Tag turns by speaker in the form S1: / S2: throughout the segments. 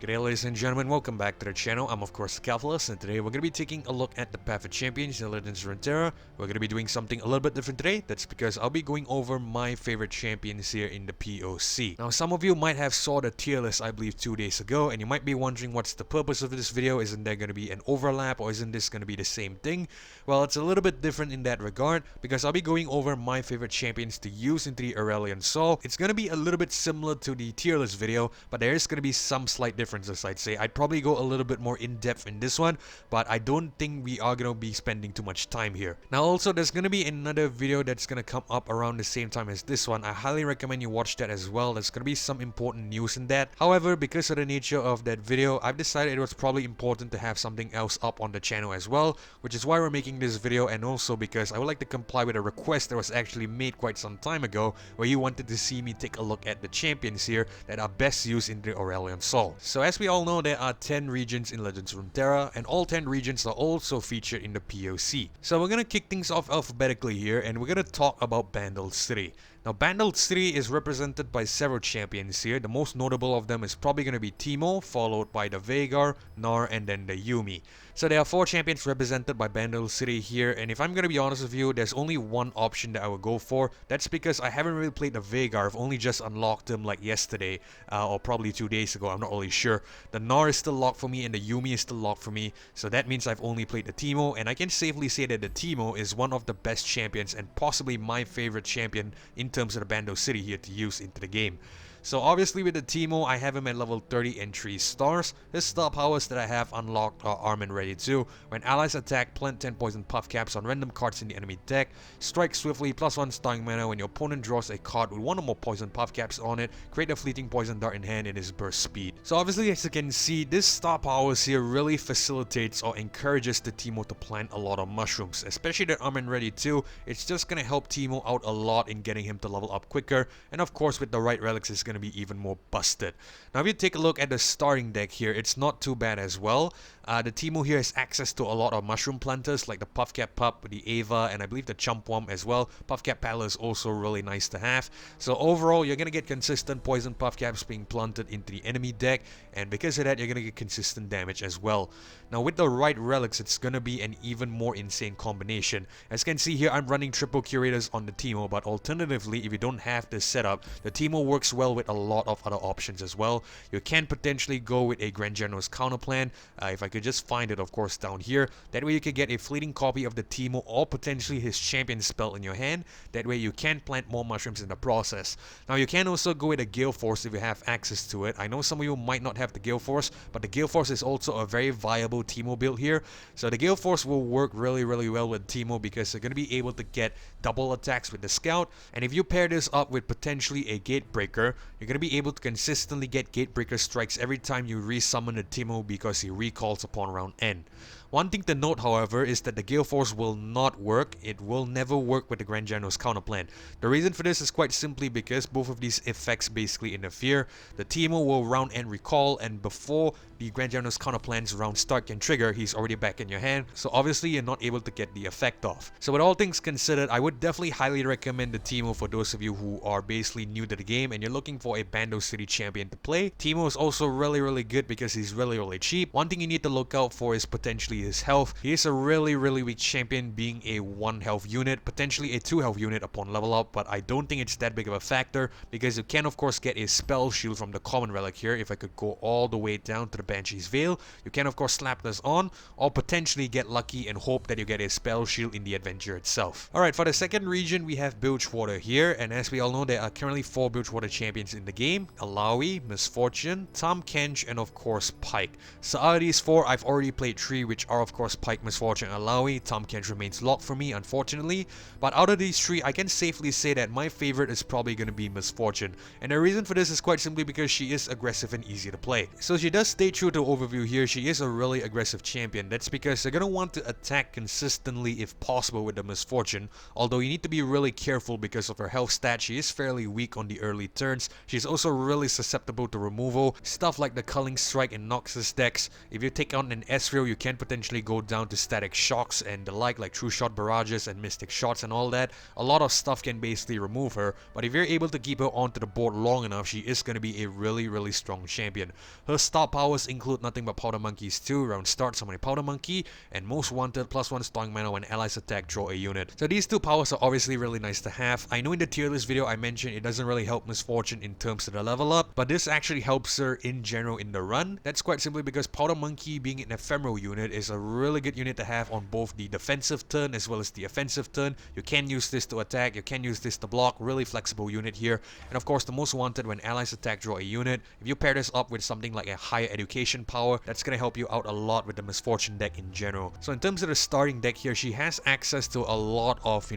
S1: G'day ladies and gentlemen, welcome back to the channel. I'm of course Catalyst, and today we're going to be taking a look at the Path of Champions in Legends Runeterra. We're going to be doing something a little bit different today. That's because I'll be going over my favorite champions here in the POC. Now some of you might have saw the tier list I believe 2 days ago, and you might be wondering what's the purpose of this video. Isn't there going to be an overlap, or isn't this going to be the same thing? Well, it's a little bit different in that regard, because I'll be going over my favorite champions to use into the Aurelion Soul. It's going to be a little bit similar to the tier list video, but there is going to be some slight differences, I'd say. I'd probably go a little bit more in-depth in this one, but I don't think we are going to be spending too much time here. Now also, there's going to be another video that's going to come up around the same time as this one. I highly recommend you watch that as well. There's going to be some important news in that. However, because of the nature of that video, I've decided it was probably important to have something else up on the channel as well, which is why we're making this video, and also because I would like to comply with a request that was actually made quite some time ago, where you wanted to see me take a look at the champions here that are best used in the Aurelion Soul. So as we all know, there are 10 regions in Legends Runeterra, and all 10 regions are also featured in the POC. So we're gonna kick things off alphabetically here, and we're gonna talk about Bandle City. Now, Bandle City is represented by several champions here. The most notable of them is probably going to be Teemo, followed by the Veigar, Gnar, and then the Yuumi. So there are 4 champions represented by Bandle City here, and if I'm going to be honest with you, there's only one option that I would go for. That's because I haven't really played the Veigar. I've only just unlocked him like yesterday, or probably 2 days ago, I'm not really sure. The Gnar is still locked for me, and the Yuumi is still locked for me, so that means I've only played the Teemo, and I can safely say that the Teemo is one of the best champions, and possibly my favorite champion in terms of the Bandle City here to use into the game. So obviously with the Teemo, I have him at level 30 and 3 stars. His star powers that I have unlocked are Arm and Ready too. When allies attack, plant 10 poison puff caps on random cards in the enemy deck. Strike swiftly, +1 starring mana when your opponent draws a card with 1 or more poison puff caps on it. Create a fleeting poison dart in hand in his burst speed. So obviously, as you can see, this star powers here really facilitates or encourages the Teemo to plant a lot of mushrooms. Especially the Arm and Ready too. It's just gonna help Teemo out a lot in getting him to level up quicker. And of course with the right relics, it's gonna be even more busted. Now if you take a look at the starting deck here, it's not too bad as well. The Teemo here has access to a lot of mushroom planters like the Puffcap Pup, the Ava, and I believe the Chumpwomp as well. Puffcap Paddler is also really nice to have. So overall, you're gonna get consistent poison Puffcaps being planted into the enemy deck, and because of that, you're gonna get consistent damage as well. Now with the right relics, it's gonna be an even more insane combination. As you can see here, I'm running triple curators on the Teemo, but alternatively, if you don't have this setup, the Teemo works well with a lot of other options as well. You can potentially go with a Grand General's counter plan, if I could just find it of course down here. That way you can get a fleeting copy of the Teemo or potentially his champion spell in your hand. That way you can plant more mushrooms in the process. Now you can also go with a Gale Force if you have access to it. I know some of you might not have the Gale Force, but the Gale Force is also a very viable Teemo build here. So the Gale Force will work really well with Teemo because you're going to be able to get double attacks with the Scout, and if you pair this up with potentially a Gatebreaker, you're going to be able to consistently get Gatebreaker strikes every time you resummon the Teemo because he recalls upon round end. One thing to note, however, is that the Gale Force will not work. It will never work with the Grand General's counter plan. The reason for this is quite simply because both of these effects basically interfere. The Teemo will round end recall, and before the Grand General's counter plan's round start can trigger, he's already back in your hand, so obviously you're not able to get the effect off. So with all things considered, I would definitely highly recommend the Teemo for those of you who are basically new to the game and you're looking for a Bandle City champion to play. Teemo is also really good because he's really cheap. One thing you need to look out for is potentially his health. He is a really weak champion, being a 1 health unit, potentially a 2 health unit upon level up, but I don't think it's that big of a factor because you can of course get a spell shield from the common relic here. If I could go all the way down to the Banshee's Veil, you can of course slap this on, or potentially get lucky and hope that you get a spell shield in the adventure itself. Alright, for the second region we have Bilgewater here, and as we all know, there are currently 4 Bilgewater champions in the game: Alawi, Misfortune, Tahm Kench, and of course Pyke. So out of these 4, I've already played 3, which are of course Pyke, Misfortune, and Alawi. Tahm Kench remains locked for me, unfortunately, but out of these 3, I can safely say that my favorite is probably going to be Misfortune, and the reason for this is quite simply because she is aggressive and easy to play. So she does stay true to overview here. She is a really aggressive champion. That's because you're going to want to attack consistently if possible with the Misfortune, although you need to be really careful because of her health stat. She is fairly weak on the early turns. She's also really susceptible to removal, stuff like the Culling Strike and Noxus decks. If you take on an Ezreal, you can potentially essentially go down to static shocks and the like true shot barrages and mystic shots and all that. A lot of stuff can basically remove her, but if you're able to keep her onto the board long enough, she is going to be a really strong champion. Her star powers include nothing but Powder Monkeys 2, round start summon a Powder Monkey, and most wanted +1 starting mana when allies attack, draw a unit. So these two powers are obviously really nice to have. I know in the tier list video I mentioned it doesn't really help Miss Fortune in terms of the level up, but this actually helps her in general in the run. That's quite simply because Powder Monkey being an ephemeral unit is a really good unit to have on both the defensive turn as well as the offensive turn. You can use this to attack, you can use this to block, really flexible unit here. And of course the most wanted when allies attack, draw a unit. If you pair this up with something like a higher education power, that's going to help you out a lot with the Miss Fortune deck in general. So in terms of the starting deck here, she has access to a lot of,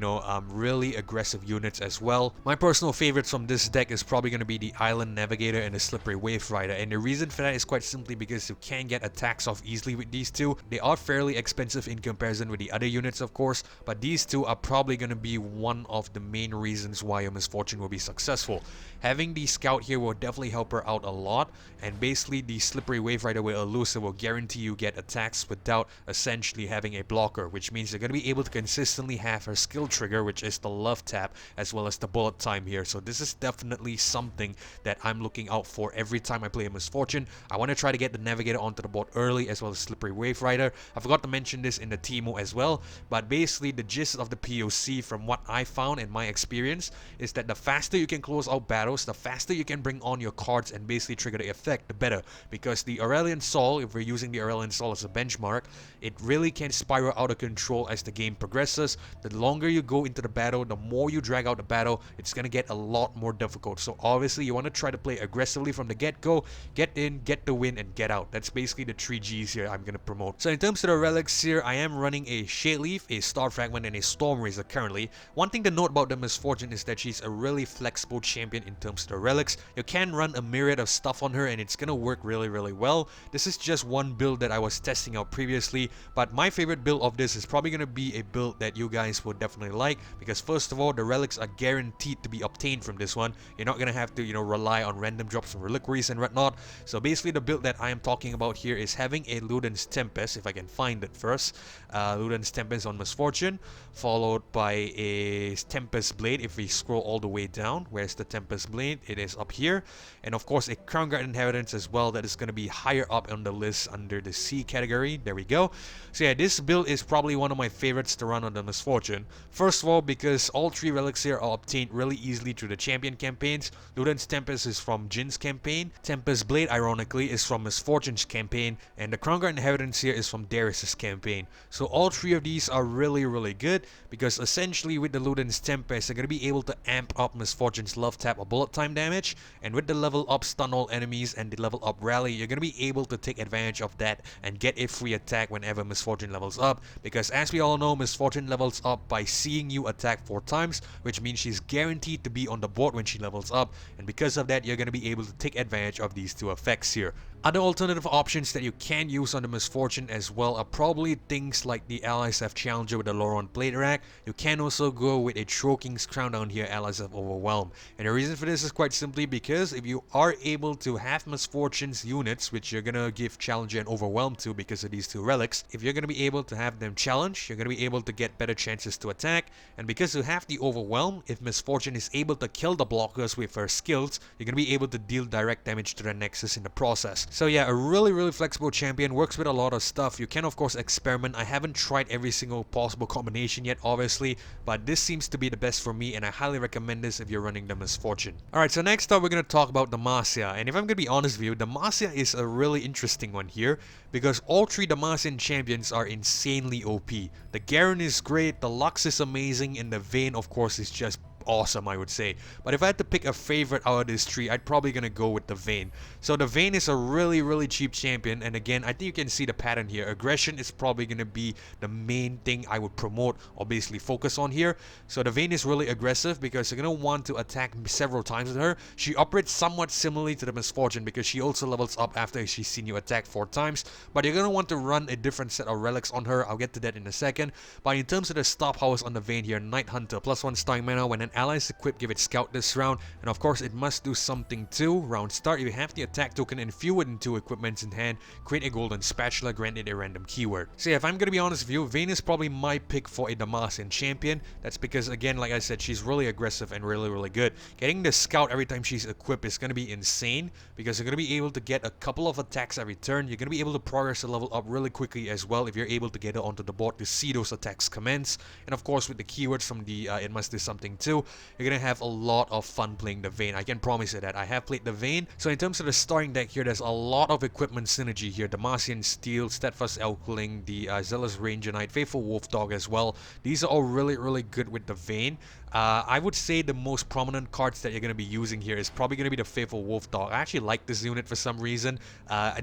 S1: really aggressive units as well. My personal favorites from this deck is probably going to be the Island Navigator and the Slippery Wave Rider, and the reason for that is quite simply because you can get attacks off easily with these two. They are fairly expensive in comparison with the other units of course, but these two are probably going to be one of the main reasons why your Miss Fortune will be successful. Having the Scout here will definitely help her out a lot, and basically the Slippery Wave Rider with Elusive will guarantee you get attacks without essentially having a blocker, which means you're going to be able to consistently have her skill trigger, which is the Love Tap, as well as the bullet time here. So this is definitely something that I'm looking out for every time I play a Miss Fortune. I want to try to get the Navigator onto the board early, as well as Slippery Wave Rider. I forgot to mention this in the Teemo as well, but basically the gist of the POC from what I found in my experience is that the faster you can close out battles, the faster you can bring on your cards and basically trigger the effect, the better. Because the Aurelion Sol, if we're using the Aurelion Sol as a benchmark, it really can spiral out of control as the game progresses. The longer you go into the battle, the more you drag out the battle, it's going to get a lot more difficult. So obviously you want to try to play aggressively from the get-go, get in, get the win, and get out. That's basically the 3 Gs here I'm going to promote. So in terms of the relics here, I am running a Shade Leaf, a Star Fragment, and a Storm Razor currently. One thing to note about the Miss Fortune is that she's a really flexible champion in terms of the relics. You can run a myriad of stuff on her and it's going to work really well. This is just one build that I was testing out previously, but my favorite build of this is probably going to be a build that you guys would definitely like, because first of all, the relics are guaranteed to be obtained from this one. You're not going to have to, rely on random drops from reliquaries and whatnot. So basically the build that I am talking about here is having a Luden's Tempest, if I can find it first. Luden's Tempest on Miss Fortune, followed by a Tempest Blade if we scroll all the way down. Where's the Tempest Blade? It is up here. And of course a Crown Guard Inheritance as well, that is going to be higher up on the list under the C category. There we go. So yeah, this build is probably one of my favorites to run on the Miss Fortune. First of all, because all 3 relics here are obtained really easily through the champion campaigns. Luden's Tempest is from Jin's campaign, Tempest Blade ironically is from Miss Fortune's campaign, and the Crown Guard Inheritance here is from Darius's campaign. So all 3 of these are really good, because essentially with the Luden's Tempest you're going to be able to amp up Miss Fortune's Love Tap or bullet time damage, and with the level up stun all enemies and the level up rally, you're going to be able to take advantage of that and get a free attack whenever Miss Fortune levels up, because as we all know, Miss Fortune levels up by seeing you attack 4 times, which means she's guaranteed to be on the board when she levels up, and because of that you're going to be able to take advantage of these 2 effects here. Other alternative options that you can use on the Miss Fortune as well are probably things like the Allies have Challenger with the Loron Blade Rack. You can also go with a Troking's Crown down here, Allies have Overwhelm. And the reason for this is quite simply because if you are able to have Miss Fortune's units, which you're gonna give Challenger and Overwhelm to because of these 2 relics, if you're gonna be able to have them challenge, you're gonna be able to get better chances to attack. And because you have the Overwhelm, if Miss Fortune is able to kill the blockers with her skills, you're gonna be able to deal direct damage to the Nexus in the process. So yeah, a really flexible champion, works with a lot of stuff. You can of course experiment. I haven't tried every single possible combination yet obviously, but this seems to be the best for me and I highly recommend this if you're running the Miss Fortune. Alright, so next up we're going to talk about Demacia, and if I'm going to be honest with you, Demacia is a really interesting one here because all 3 Demacian champions are insanely OP. The Garen is great, the Lux is amazing, and the Vayne of course is just awesome, I would say. But if I had to pick a favorite out of this 3, I'd probably gonna go with the Vayne. So the Vayne is a really cheap champion, and again, I think you can see the pattern here. Aggression is probably gonna be the main thing I would promote or basically focus on here. So the Vayne is really aggressive because you're gonna want to attack several times with her. She operates somewhat similarly to the Miss Fortune because she also levels up after she's seen you attack 4 times, but you're gonna want to run a different set of relics on her. I'll get to that in a second. But in terms of the star powers on the Vayne here, Night Hunter, +1 starting mana when an allies equipped, give it scout this round, and of course it must do something too. Round start, if you have the attack token and fewer than 2 equipments in hand, create a golden spatula, grant it a random keyword. So yeah, if I'm gonna be honest with you, Vayne is probably my pick for a Demacian champion. That's because, again, like I said, she's really aggressive and really good. Getting the scout every time she's equipped is gonna be insane, because you're gonna be able to get a couple of attacks every turn. You're gonna be able to progress the level up really quickly as well if you're able to get it onto the board to see those attacks commence. And of course, with the keywords from the it must do something too, you're gonna have a lot of fun playing the Vayne. I can promise you that. I have played the Vayne. So in terms of the starting deck here, there's a lot of equipment synergy here. Demacian Steel, Steadfast Elfling, the Zealous Ranger Knight, Faithful Wolfdog as well. These are all really good with the Vayne. I would say the most prominent cards that you're going to be using here is probably going to be the Faithful Wolfdog. I actually like this unit for some reason.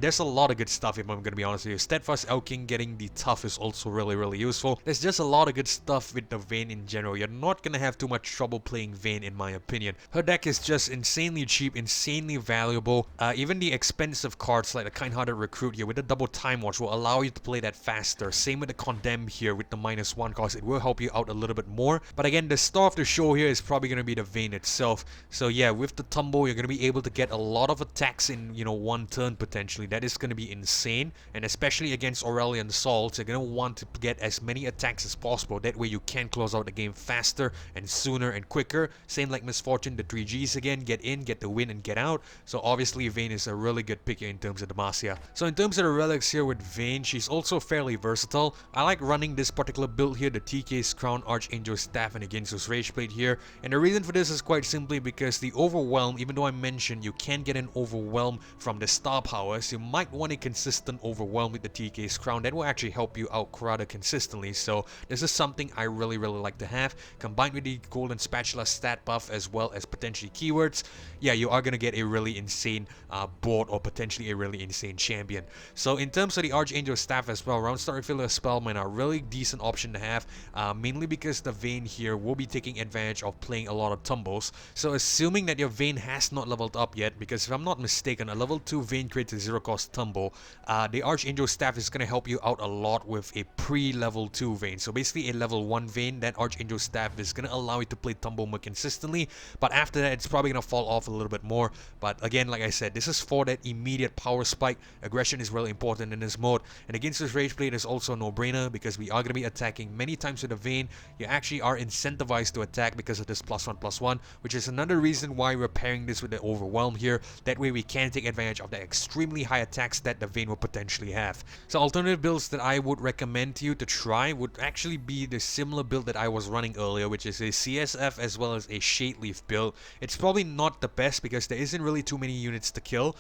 S1: There's a lot of good stuff, if I'm going to be honest with you. Steadfast Elking getting the tough is also really useful. There's just a lot of good stuff with the Vayne in general. You're not going to have too much trouble playing Vayne, in my opinion. Her deck is just insanely cheap, insanely valuable. Even the expensive cards like the Kind-Hearted Recruit here with the double Time Watch will allow you to play that faster. Same with the Condemned here with the -1 cost. It will help you out a little bit more. But again, the star of the show here is probably going to be the Vayne itself. So yeah, with the Tumble, you're going to be able to get a lot of attacks in, you know, one turn potentially. That is going to be insane. And especially against Aurelion Salt, you're going to want to get as many attacks as possible. That way you can close out the game faster and sooner and quicker. Same like Misfortune, the 3Gs again. Get in, get the win, and get out. So obviously Vayne is a really good pick here in terms of Demacia. So in terms of the relics here with Vayne, she's also fairly versatile. I like running this particular build here, the TK's Crown, Archangel Staff, and against his Rage Blade here. And the reason for this is quite simply because the Overwhelm, even though I mentioned you can get an Overwhelm from the star powers, you might want a consistent Overwhelm with the TK's Crown. That will actually help you out rather consistently. So this is something I really like to have. Combined with the Golden Spatula stat buff as well as potentially keywords, yeah, you are going to get a really insane board or potentially a really insane champion. So in terms of the Archangel Staff as well, round start refiller Spellman are a really decent option to have, mainly because the Vayne here will be taking advantage of playing a lot of tumbles. So assuming that your Vayne has not leveled up yet, because if I'm not mistaken, a level 2 Vayne creates a 0 cost tumble, the Archangel Staff is going to help you out a lot with a pre-level 2 Vayne. So basically a level 1 Vayne, that Archangel Staff is going to allow you to play tumble more consistently, but after that it's probably going to fall off a little bit more. But again, like I said, this is for that immediate power spike. Aggression is really important in this mode, and against this Rage Blade is also a no-brainer because we are going to be attacking many times with the Vayne. You actually are incentivized to attack because of this +1/+1, which is another reason why we're pairing this with the Overwhelm here. That way we can take advantage of the extremely high attacks that the Vayne will potentially have. So alternative builds that I would recommend to you to try would actually be the similar build that I was running earlier, which is a CSF as well as a Shade Leaf build. It's probably not the best because there isn't really too many units to kill.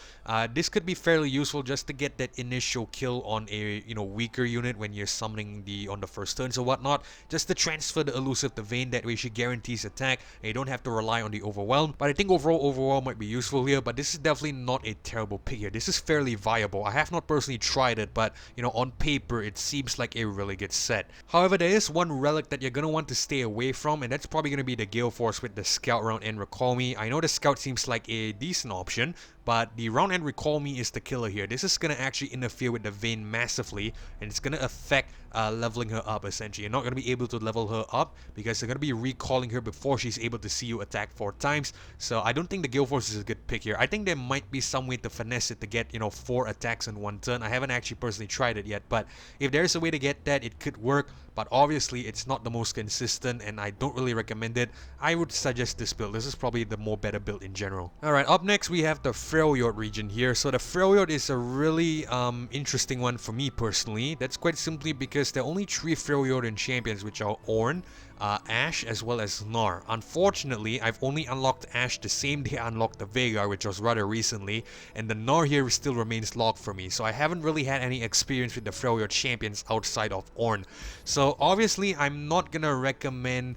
S1: This could be fairly useful just to get that initial kill on a, you know, weaker unit when you're summoning on the first turns or whatnot, just to transfer the elusive to Vayne. That way she guarantees attack and you don't have to rely on the Overwhelm. But I think overall Overwhelm might be useful here, but this is definitely not a terrible pick here. This is fairly viable. I have not personally tried it, but you know, on paper it seems like a really good set. However, there is one relic that you're going to want to stay away from, and that's probably going to be the Gale Force with the Scout Round and Recall Me. I know the Scout seems like a decent option, but the Round and Recall Me is the killer here. This is going to actually interfere with the Vayne massively, and it's going to affect leveling her up essentially. You're not going to be able to level her up because you're going to be recalling her before she's able to see you attack 4 times. So I don't think the Gale Force is a good pick here. I think there might be some way to finesse it to get, you know, 4 attacks in 1 turn. I haven't actually personally tried it yet, but if there's a way to get that, it could work. But obviously it's not the most consistent and I don't really recommend it. I would suggest this build. This is probably the more better build in general. Alright, up next we have the Freljord region here. So the Freljord is a really interesting one for me personally. That's quite simply because there are only 3 Freljordan champions, which are Ornn, Ashe as well as Gnar. Unfortunately, I've only unlocked Ashe the same day I unlocked the Veigar, which was rather recently, and the Gnar here still remains locked for me. So I haven't really had any experience with the Freljord champions outside of Ornn. So obviously I'm not gonna recommend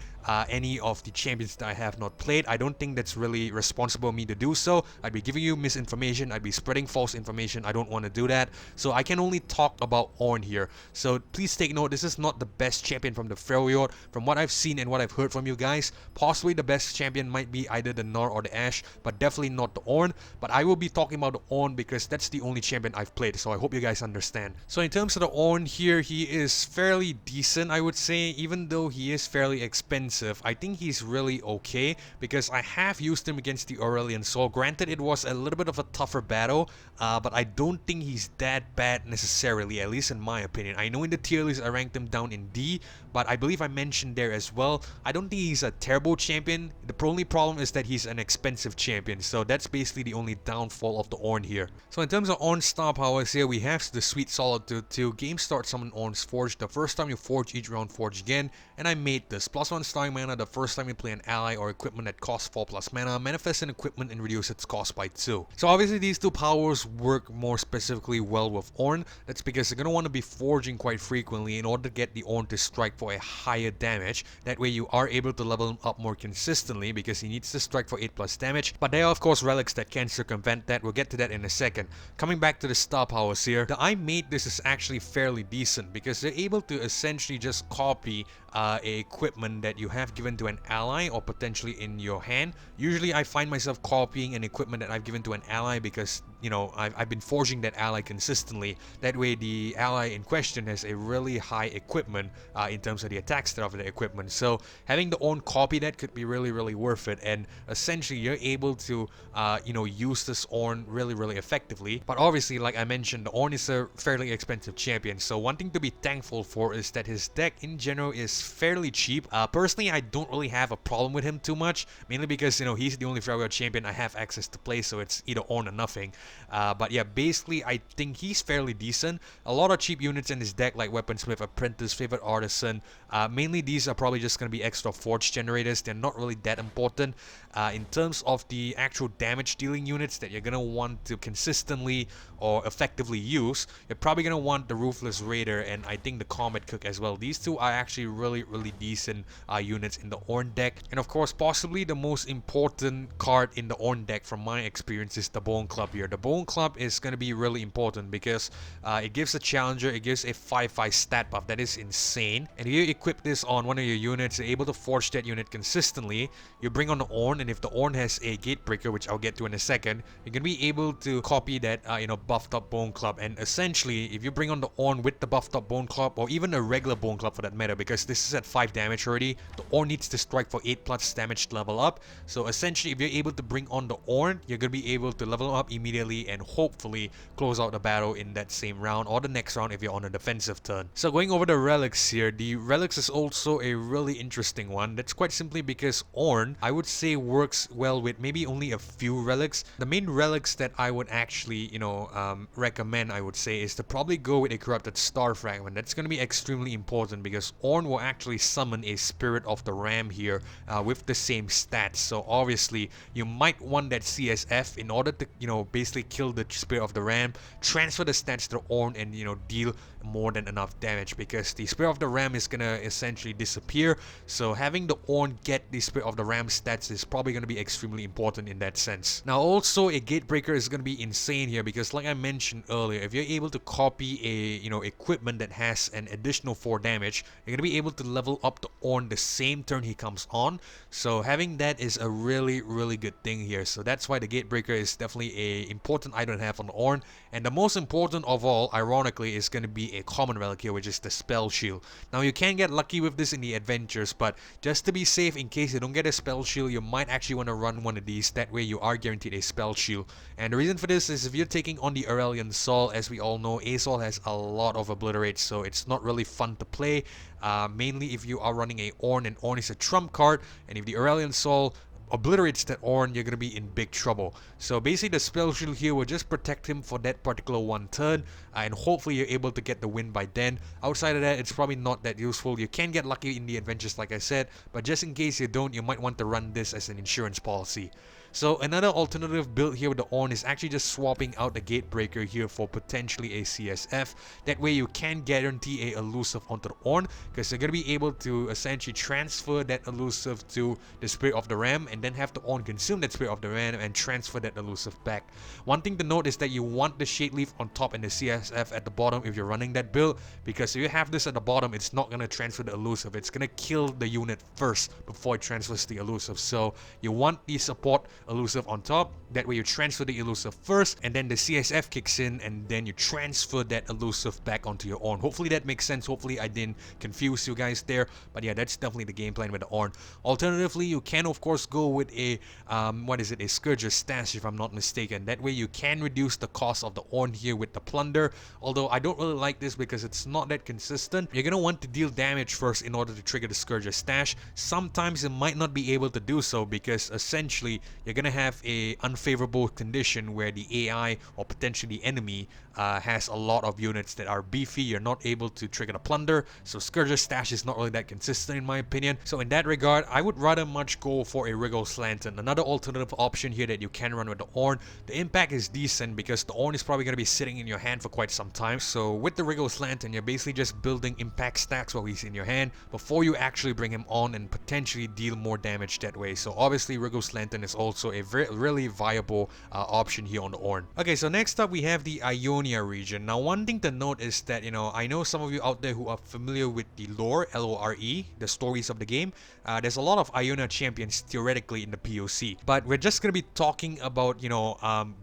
S1: any of the champions that I have not played. I don't think that's really responsible of me to do so. I'd be giving you misinformation, I'd be spreading false information. I don't want to do that. So I can only talk about Ornn here. So please take note, this is not the best champion from the Freljord. From what I've seen and what I've heard from you guys, possibly the best champion might be either the Gnar or the Ashe, but definitely not the Ornn. But I will be talking about the Ornn because that's the only champion I've played, so I hope you guys understand. So in terms of the Ornn here, he is fairly decent, I would say, even though he is fairly expensive. expensive, I think he's really okay because I have used him against the Aurelion Soul. Granted, it was a little bit of a tougher battle, but I don't think he's that bad necessarily, at least in my opinion. I know in the tier list I ranked him down in D, but I believe I mentioned there as well, I don't think he's a terrible champion. The only problem is that he's an expensive champion, so that's basically the only downfall of the Ornn here. So in terms of Ornn's star powers here, we have the Sweet Solitude 2, Game Start Summon Ornn's Forge. The first time you forge, each round forge again, and I made this. +1 starring mana the first time you play an ally or equipment that costs 4+ mana, manifest an equipment and reduce its cost by 2. So obviously these two powers work more specifically well with Ornn. That's because you're going to want to be forging quite frequently in order to get the Ornn to strike for a higher damage. That way you are able to level him up more consistently because he needs to strike for 8+ damage. But there are of course relics that can circumvent that. We'll get to that in a second. Coming back to the star powers here, the I made this is actually fairly decent because they're able to essentially just copy a equipment that you have given to an ally or potentially in your hand. Usually I find myself copying an equipment that I've given to an ally because, you know, I've been forging that ally consistently. That way the ally in question has a really high equipment in terms of the attack stat of the equipment. So having the Ornn copy that could be really worth it, and essentially you're able to you know, use this Ornn really effectively. But obviously, like I mentioned, the Ornn is a fairly expensive champion, so one thing to be thankful for is that his deck in general is fairly cheap. Personally, I don't really have a problem with him too much, mainly because, you know, he's the only Freljord champion I have access to play, so it's either Ornn or nothing. But yeah, basically I think he's fairly decent. A lot of cheap units in his deck like Weaponsmith, Apprentice, Favorite Artisan. Mainly these are probably just going to be extra forge generators. They're not really that important. In terms of the actual damage dealing units that you're going to want to consistently or effectively use, you're probably going to want the Ruthless Raider and I think the Combat Cook as well. These two are actually really decent units in the Ornn deck. And of course, possibly the most important card in the Ornn deck from my experience is the Bone Club here. The Bone Club is going to be really important because it gives a challenger, it gives a 5/5 stat buff that is insane. And if you equip this on one of your units, you're able to forge that unit consistently. You bring on the Ornn, and if the Ornn has a Gatebreaker, which I'll get to in a second, you're going to be able to copy that you know, buffed up Bone Club. And essentially, if you bring on the Ornn with the buffed up Bone Club, or even a regular Bone Club for that matter, because this is at 5 damage already, the Ornn needs to strike for 8+ damage to level up. So essentially, if you're able to bring on the Ornn, you're going to be able to level up immediately and hopefully close out the battle in that same round or the next round if you're on a defensive turn. So going over the relics here, the relics is also a really interesting one. That's quite simply because Ornn, I would say, works well with maybe only a few relics. The main relics that I would actually, you know, recommend, I would say, is to probably go with a Corrupted Star Fragment. That's going to be extremely important because Ornn will actually summon a Spirit of the Ram here with the same stats. So obviously, you might want that CSF in order to, you know, basically kill the Spirit of the Ram, transfer the stats to Ornn, and, you know, deal more than enough damage because the Spirit of the Ram is gonna essentially disappear. So having the Ornn get the Spirit of the Ram stats is probably gonna be extremely important in that sense. Now also a Gatebreaker is gonna be insane here because, like I mentioned earlier, if you're able to copy a, you know, equipment that has an additional 4 damage, you're gonna be able to level up the Ornn the same turn he comes on. So having that is a really good thing here. So that's why the Gatebreaker is definitely a important item to have on the Ornn. And the most important of all, ironically, is going to be a common relic here, which is the Spell Shield. Now you can get lucky with this in the adventures, but just to be safe, in case you don't get a Spell Shield, you might actually want to run one of these. That way you are guaranteed a Spell Shield. And the reason for this is if you're taking on the Aurelion Sol, as we all know, A-Sol has a lot of Obliterate, so it's not really fun to play. Mainly if you are running a Ornn, and Ornn is a trump card, and if the Aurelion Sol obliterates that Ornn, you're going to be in big trouble. So basically the Spell Shield here will just protect him for that particular one turn, and hopefully you're able to get the win by then. Outside of that, it's probably not that useful. You can get lucky in the adventures like I said, but just in case you don't, you might want to run this as an insurance policy. So another alternative build here with the Ornn is actually just swapping out the Gatebreaker here for potentially a CSF. That way you can guarantee a elusive onto the Ornn, because you're going to be able to essentially transfer that elusive to the Spirit of the Ram and then have the Ornn consume that Spirit of the Ram and transfer that elusive back. One thing to note is that you want the Shade Leaf on top and the CSF at the bottom if you're running that build, because if you have this at the bottom, it's not going to transfer the elusive. It's going to kill the unit first before it transfers the elusive. So you want the support elusive on top. That way you transfer the elusive first, and then the CSF kicks in, and then you transfer that elusive back onto your Ornn. Hopefully that makes sense. Hopefully I didn't confuse you guys there. But yeah, that's definitely the game plan with the Ornn. Alternatively, you can of course go with a a Scourger's Stash if I'm not mistaken. That way you can reduce the cost of the Ornn here with the Plunder. Although I don't really like this because it's not that consistent. You're gonna want to deal damage first in order to trigger the Scourger's Stash. Sometimes you might not be able to do so because essentially you're gonna have a unfavorable condition where the AI or potentially the enemy has a lot of units that are beefy. You're not able to trigger the Plunder, so Scourger's Stash is not really that consistent in my opinion. So in that regard, I would rather much go for a Wriggle's Lantern. Another alternative option here that you can run with the Ornn. The impact is decent because the Ornn is probably going to be sitting in your hand for quite some time. So with the Wriggle's Lantern, you're basically just building impact stacks while he's in your hand before you actually bring him on and potentially deal more damage that way. So obviously Wriggle's Lantern is also a really viable option here on the Ornn. Okay, so next up we have the Ionia region. Now one thing to note is that, I know some of you out there who are familiar with the lore, L-O-R-E, the stories of the game. There's a lot of Ionia champions theoretically in the POC, but we're just gonna be talking about,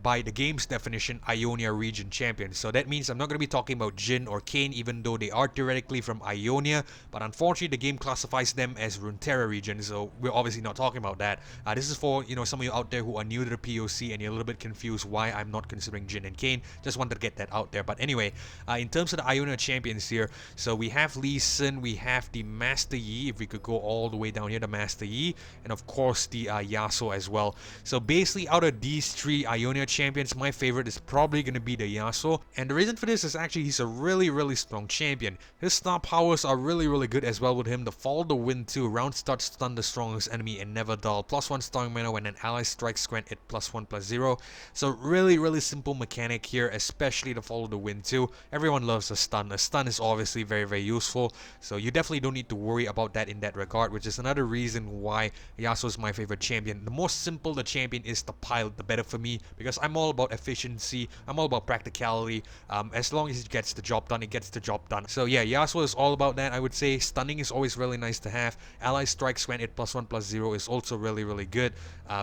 S1: by the game's definition, Ionia region champions. So that means I'm not gonna be talking about Jhin or Kayn, even though they are theoretically from Ionia, but unfortunately the game classifies them as Runeterra region, so we're obviously not talking about that. This is for, some of you out there who are new to the POC and you're a little bit confused why I'm not considering Jhin and Kayn. Just wanted to get that out there. But anyway, in terms of the Ionia champions here, so we have Lee Sin, we have the Master Yi, if we could go all the way down here, the Master Yi, and of course the Yasuo as well. So basically out of these three Ionia champions, my favorite is probably going to be the Yasuo, and the reason for this is actually he's a really strong champion. His star powers are really good as well with him. The Follow the Wind too, round start stun the strongest enemy and never dull, +1 starting mana when an ally strikes, grant it +1/+0. So really simple mechanic here, especially the Follow the Wind too. Everyone loves a stun. A stun is obviously very useful, so you definitely don't need to worry about that in that regard, which is another reason why Yasuo is my favorite champion. The more simple the champion is to pilot, the better for me, because I'm all about efficiency, I'm all about practicality. As long as it gets the job done, it gets the job done. So yeah, Yasuo is all about that. I would say stunning is always really nice to have. Ally strikes when it +1/+0 is also really good,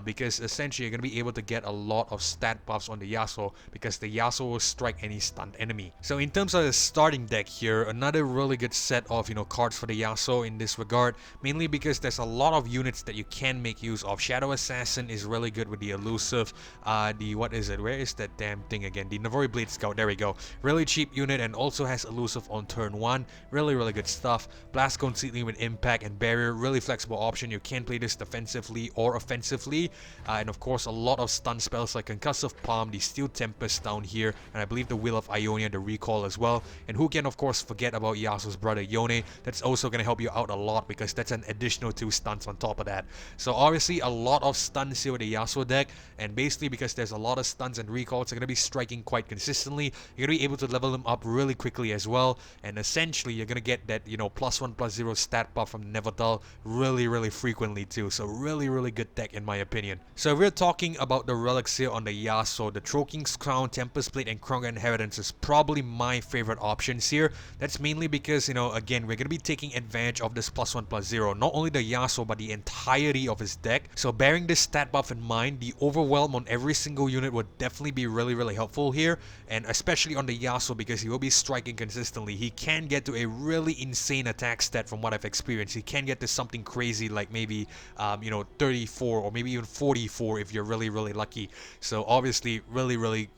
S1: because essentially you're going to be able to get a lot of stat buffs on the Yasuo, because the Yasuo will strike any stunned enemy. So in terms of the starting deck here, another really good set of cards for the Yasuo in this regard, mainly because there's a lot of units that you can make use of. Shadow Assassin is really good with the elusive, where is that damn thing again? The Navori Blade Scout, there we go. Really cheap unit and also has elusive on turn 1. Really good stuff. Blast Cone Seedling with impact and barrier, really flexible option. You can play this defensively or offensively, and of course a lot of stun spells like Concussive Palm, the Steel Tempest down here, and I believe the Will of Ionia, the recall as well. And who can of course forget about Yasuo's brother Yone? That's also going to help you out a lot because that's an additional 2 stuns on top of that. So obviously a lot of stuns here with the Yasuo deck, and basically because there's a lot of stuns and recalls, they're going to be striking quite consistently. You're going to be able to level them up really quickly as well, and essentially you're going to get that +1/+0 stat buff from Never Dull really frequently too. So really good deck in my opinion. So if we're talking about the relics here on the Yasuo, the Trollking's Crown, Tempest Blade, and Kronga Inheritance is probably my favorite options here. That's mainly because again, we're going to be taking advantage of this +1/+0, not only the Yasuo but the entirety of his deck. So bearing this stat buff in mind, the overwhelm on every single unit would definitely be really helpful here, and especially on the Yasuo because he will be striking consistently. He can get to a really insane attack stat from what I've experienced. He can get to something crazy like maybe 34 or maybe even 44 if you're really lucky. So obviously really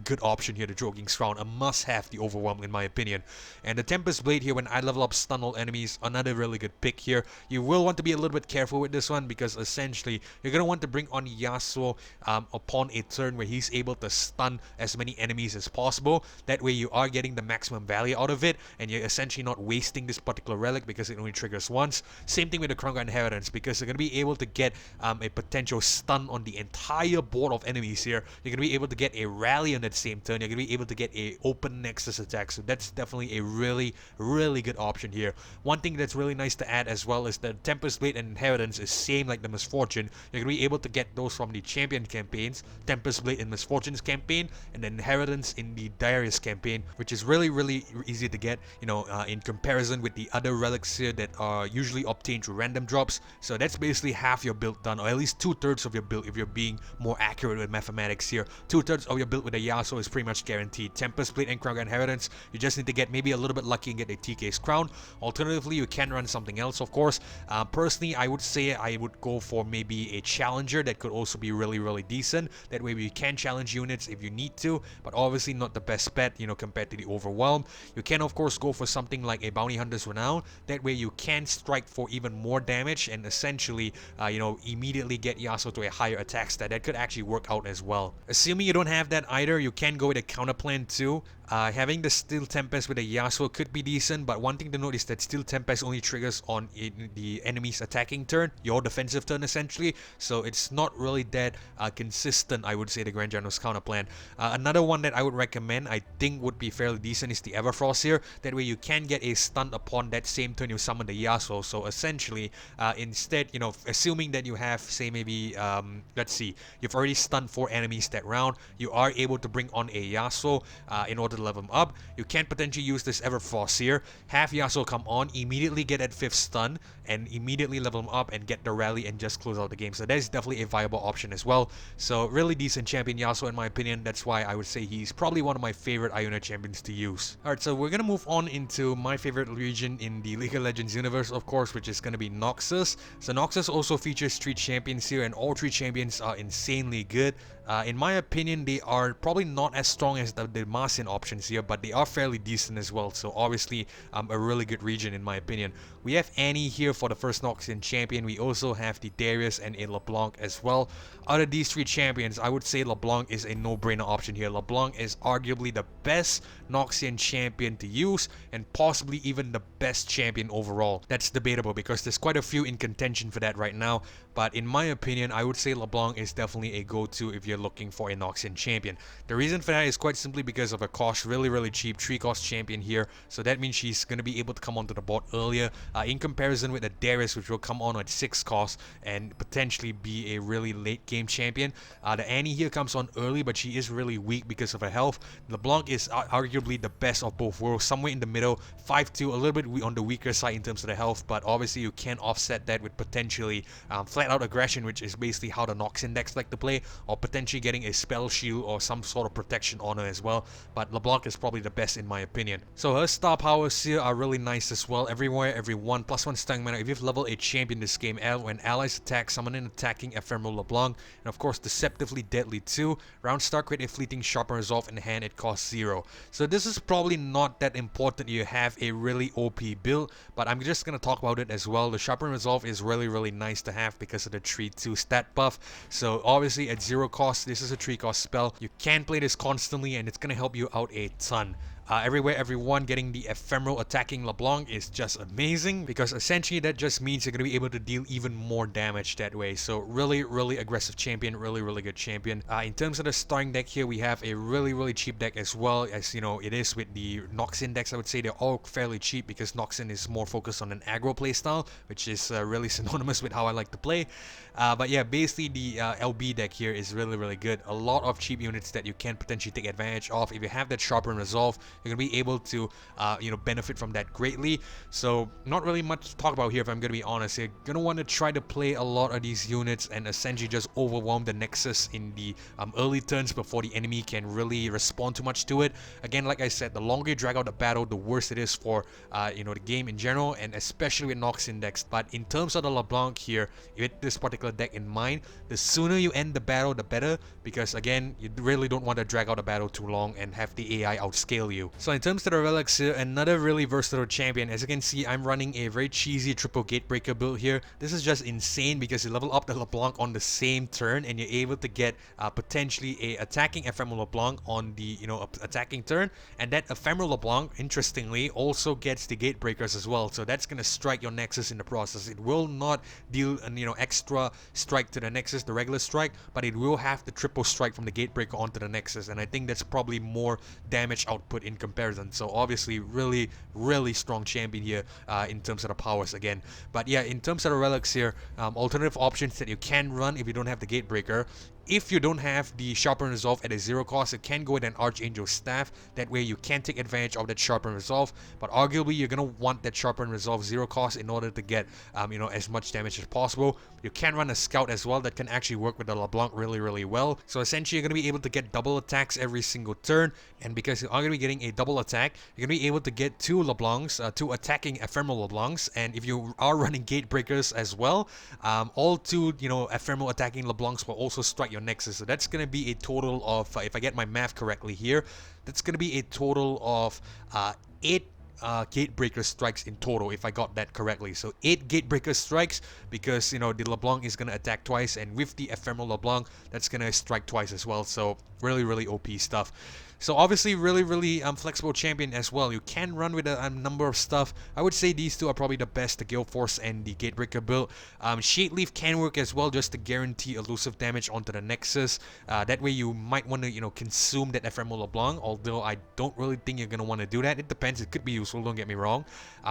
S1: good option here, the Trollking's Crown, a must have, the overwhelm in my opinion. And the Tempest Blade here, when I level up stun all enemies, another really good pick here. You will want to be a little bit careful with this one because essentially you're going to want to bring on Yasuo upon a turn where he's able to stun as many enemies as possible. That way you are getting the maximum value out of it, and you're essentially not wasting this particular relic because it only triggers once. Same thing with the Kronga Inheritance, because you're going to be able to get a potential stun on the entire board of enemies here. You're going to be able to get a rally on that same turn. You're going to be able to get a open Nexus attack, so that's definitely a really good option here. One thing that's really nice to add as well is the Tempest Blade and Inheritance is same like the Misfortune. You're going to be able to get those from the Champion campaigns, Tempest Blade in Misfortune's campaign, and then Inheritance in the Darius campaign, which is really easy to get, in comparison with the other relics here that are usually obtained through random drops. So that's basically half your build done, or at least 2/3 2/3 of your build if you're being more accurate with mathematics here. 2/3 of your build with a Yasuo is pretty much guaranteed. Tempest Blade and Crown Inheritance, you just need to get maybe a little bit lucky and get a TK's Crown. Alternatively, you can run something else, of course. Personally, I would say I would go for maybe a Challenger that could also be really decent. That way you can challenge units if you need to, but obviously not the best bet, you know, compared to the Overwhelm. You can of course go for something like a Bounty Hunter's Renown. That way you can strike for even more damage and essentially, you know, immediately get Yasuo to a higher attack stat. That could actually work out as well. Assuming you don't have that either, you can go with a counter plan too. Having the Steel Tempest with a Yasuo could be decent, but one thing to note is that Steel Tempest only triggers on the enemy's attacking turn, your defensive turn essentially, so it's not really that consistent, I would say, the Grand General's counter plan. Another one that I would recommend, I think would be fairly decent, is the Everfrost here. That way you can get a stun upon that same turn you summon the Yasuo, so essentially, instead, you know, assuming that you have, say maybe, let's see, you've already stunned 4 enemies that round, you are able to bring on a Yasuo in order to level him up. You can potentially use this Everfrost here, have Yasuo come on, immediately get that 5th stun, and immediately level him up and get the rally and just close out the game. So that is definitely a viable option as well. So really decent champion Yasuo in my opinion. That's why I would say he's probably one of my favorite Ionia champions to use. Alright, so we're gonna move on into my favorite region in the League of Legends universe, of course, which is gonna be Noxus. So Noxus also features 3 champions here, and all 3 champions are insanely good. In my opinion, they are probably not as strong as the Demacian options here, but they are fairly decent as well. So obviously, a really good region in my opinion. We have Annie here for the first Noxian champion. We also have the Darius and a LeBlanc as well. Out of these 3 champions, I would say LeBlanc is a no-brainer option here. LeBlanc is arguably the best Noxian champion to use, and possibly even the best champion overall. That's debatable because there's quite a few in contention for that right now. But in my opinion, I would say LeBlanc is definitely a go-to if you're looking for a Noxian champion. The reason for that is quite simply because of a cost, really cheap 3-cost champion here. So that means she's going to be able to come onto the board earlier in comparison with the Darius, which will come on at 6 cost and potentially be a really late game champion. The Annie here comes on early, but she is really weak because of her health. LeBlanc is arguably the best of both worlds, somewhere in the middle, 5-2, a little bit on the weaker side in terms of the health, but obviously you can offset that with potentially flat out aggression, which is basically how the Noxian decks like to play, or potentially getting a spell shield or some sort of protection on her as well. But LeBlanc is probably the best in my opinion. So her star powers here are really nice as well. Everywhere, every one, +1 stunning mana. If you've leveled a champion this game, when allies attack, summon an attacking ephemeral LeBlanc, and of course deceptively deadly too. Round start, create a fleeting sharpen resolve in hand, it costs 0. So this is probably not that important. You have a really OP build, but I'm just gonna talk about it as well. The sharpen resolve is really nice to have because of the 3/2 stat buff. So obviously at 0 cost, this is a 3-cost spell. You can play this constantly and it's gonna help you out a ton. Everywhere, everyone, getting the ephemeral attacking LeBlanc is just amazing because essentially that just means you're going to be able to deal even more damage that way. So really aggressive champion, really good champion. In terms of the starting deck here, we have a really cheap deck as well, as you know it is with the Noxian decks. I would say they're all fairly cheap because Noxian is more focused on an aggro playstyle, which is really synonymous with how I like to play. But yeah, basically the LB deck here is really good. A lot of cheap units that you can potentially take advantage of. If you have that Sharpen Resolve, you're going to be able to you know, benefit from that greatly. So not really much to talk about here if I'm going to be honest. You're going to want to try to play a lot of these units and essentially just overwhelm the Nexus in the early turns before the enemy can really respond too much to it. Again, like I said, the longer you drag out the battle, the worse it is for you know, the game in general, and especially with Noxian decks. But in terms of the LeBlanc here, with this particular deck in mind, the sooner you end the battle, the better, because again, you really don't want to drag out a battle too long and have the AI outscale you. So in terms of the relics here, another really versatile champion. As you can see, I'm running a very cheesy triple gatebreaker build here. This is just insane because you level up the LeBlanc on the same turn and you're able to get potentially a attacking ephemeral LeBlanc on the, you know, attacking turn, and that ephemeral LeBlanc, interestingly, also gets the gatebreakers as well. So that's gonna strike your Nexus in the process. It will not deal an, you know, extra strike to the Nexus, the regular strike, but it will have the triple strike from the gatebreaker onto the Nexus, and I think that's probably more damage output in comparison. So obviously really strong champion here in terms of the powers again. But yeah, in terms of the relics here, alternative options that you can run if you don't have the gatebreaker. if you don't have the Sharpen Resolve at a 0 cost, you can go with an Archangel Staff. That way you can take advantage of that Sharpen Resolve, but arguably you're gonna want that Sharpen Resolve 0 cost in order to get as much damage as possible. You can run a Scout as well that can actually work with the LeBlanc really well. So essentially you're gonna be able to get double attacks every single turn, and because you are gonna be getting a double attack, you're gonna be able to get 2 LeBlancs, 2 attacking ephemeral LeBlancs, and if you are running Gatebreakers as well, all 2 ephemeral attacking LeBlancs will also strike your Nexus. So that's gonna be a total of, if I get my math correctly here, that's gonna be a total of 8 Gatebreaker strikes in total, if I got that correctly. So 8 Gatebreaker strikes, because the LeBlanc is gonna attack twice, and with the ephemeral LeBlanc, that's gonna strike twice as well. So really OP stuff. So obviously really flexible champion as well. You can run with a number of stuff. I would say these 2 are probably the best, the Gale Force and the Gatebreaker build. Shade Leaf can work as well, just to guarantee elusive damage onto the Nexus. That way you might want to consume that ephemeral LeBlanc, although I don't really think you're going to want to do that. It depends, it could be useful, don't get me wrong.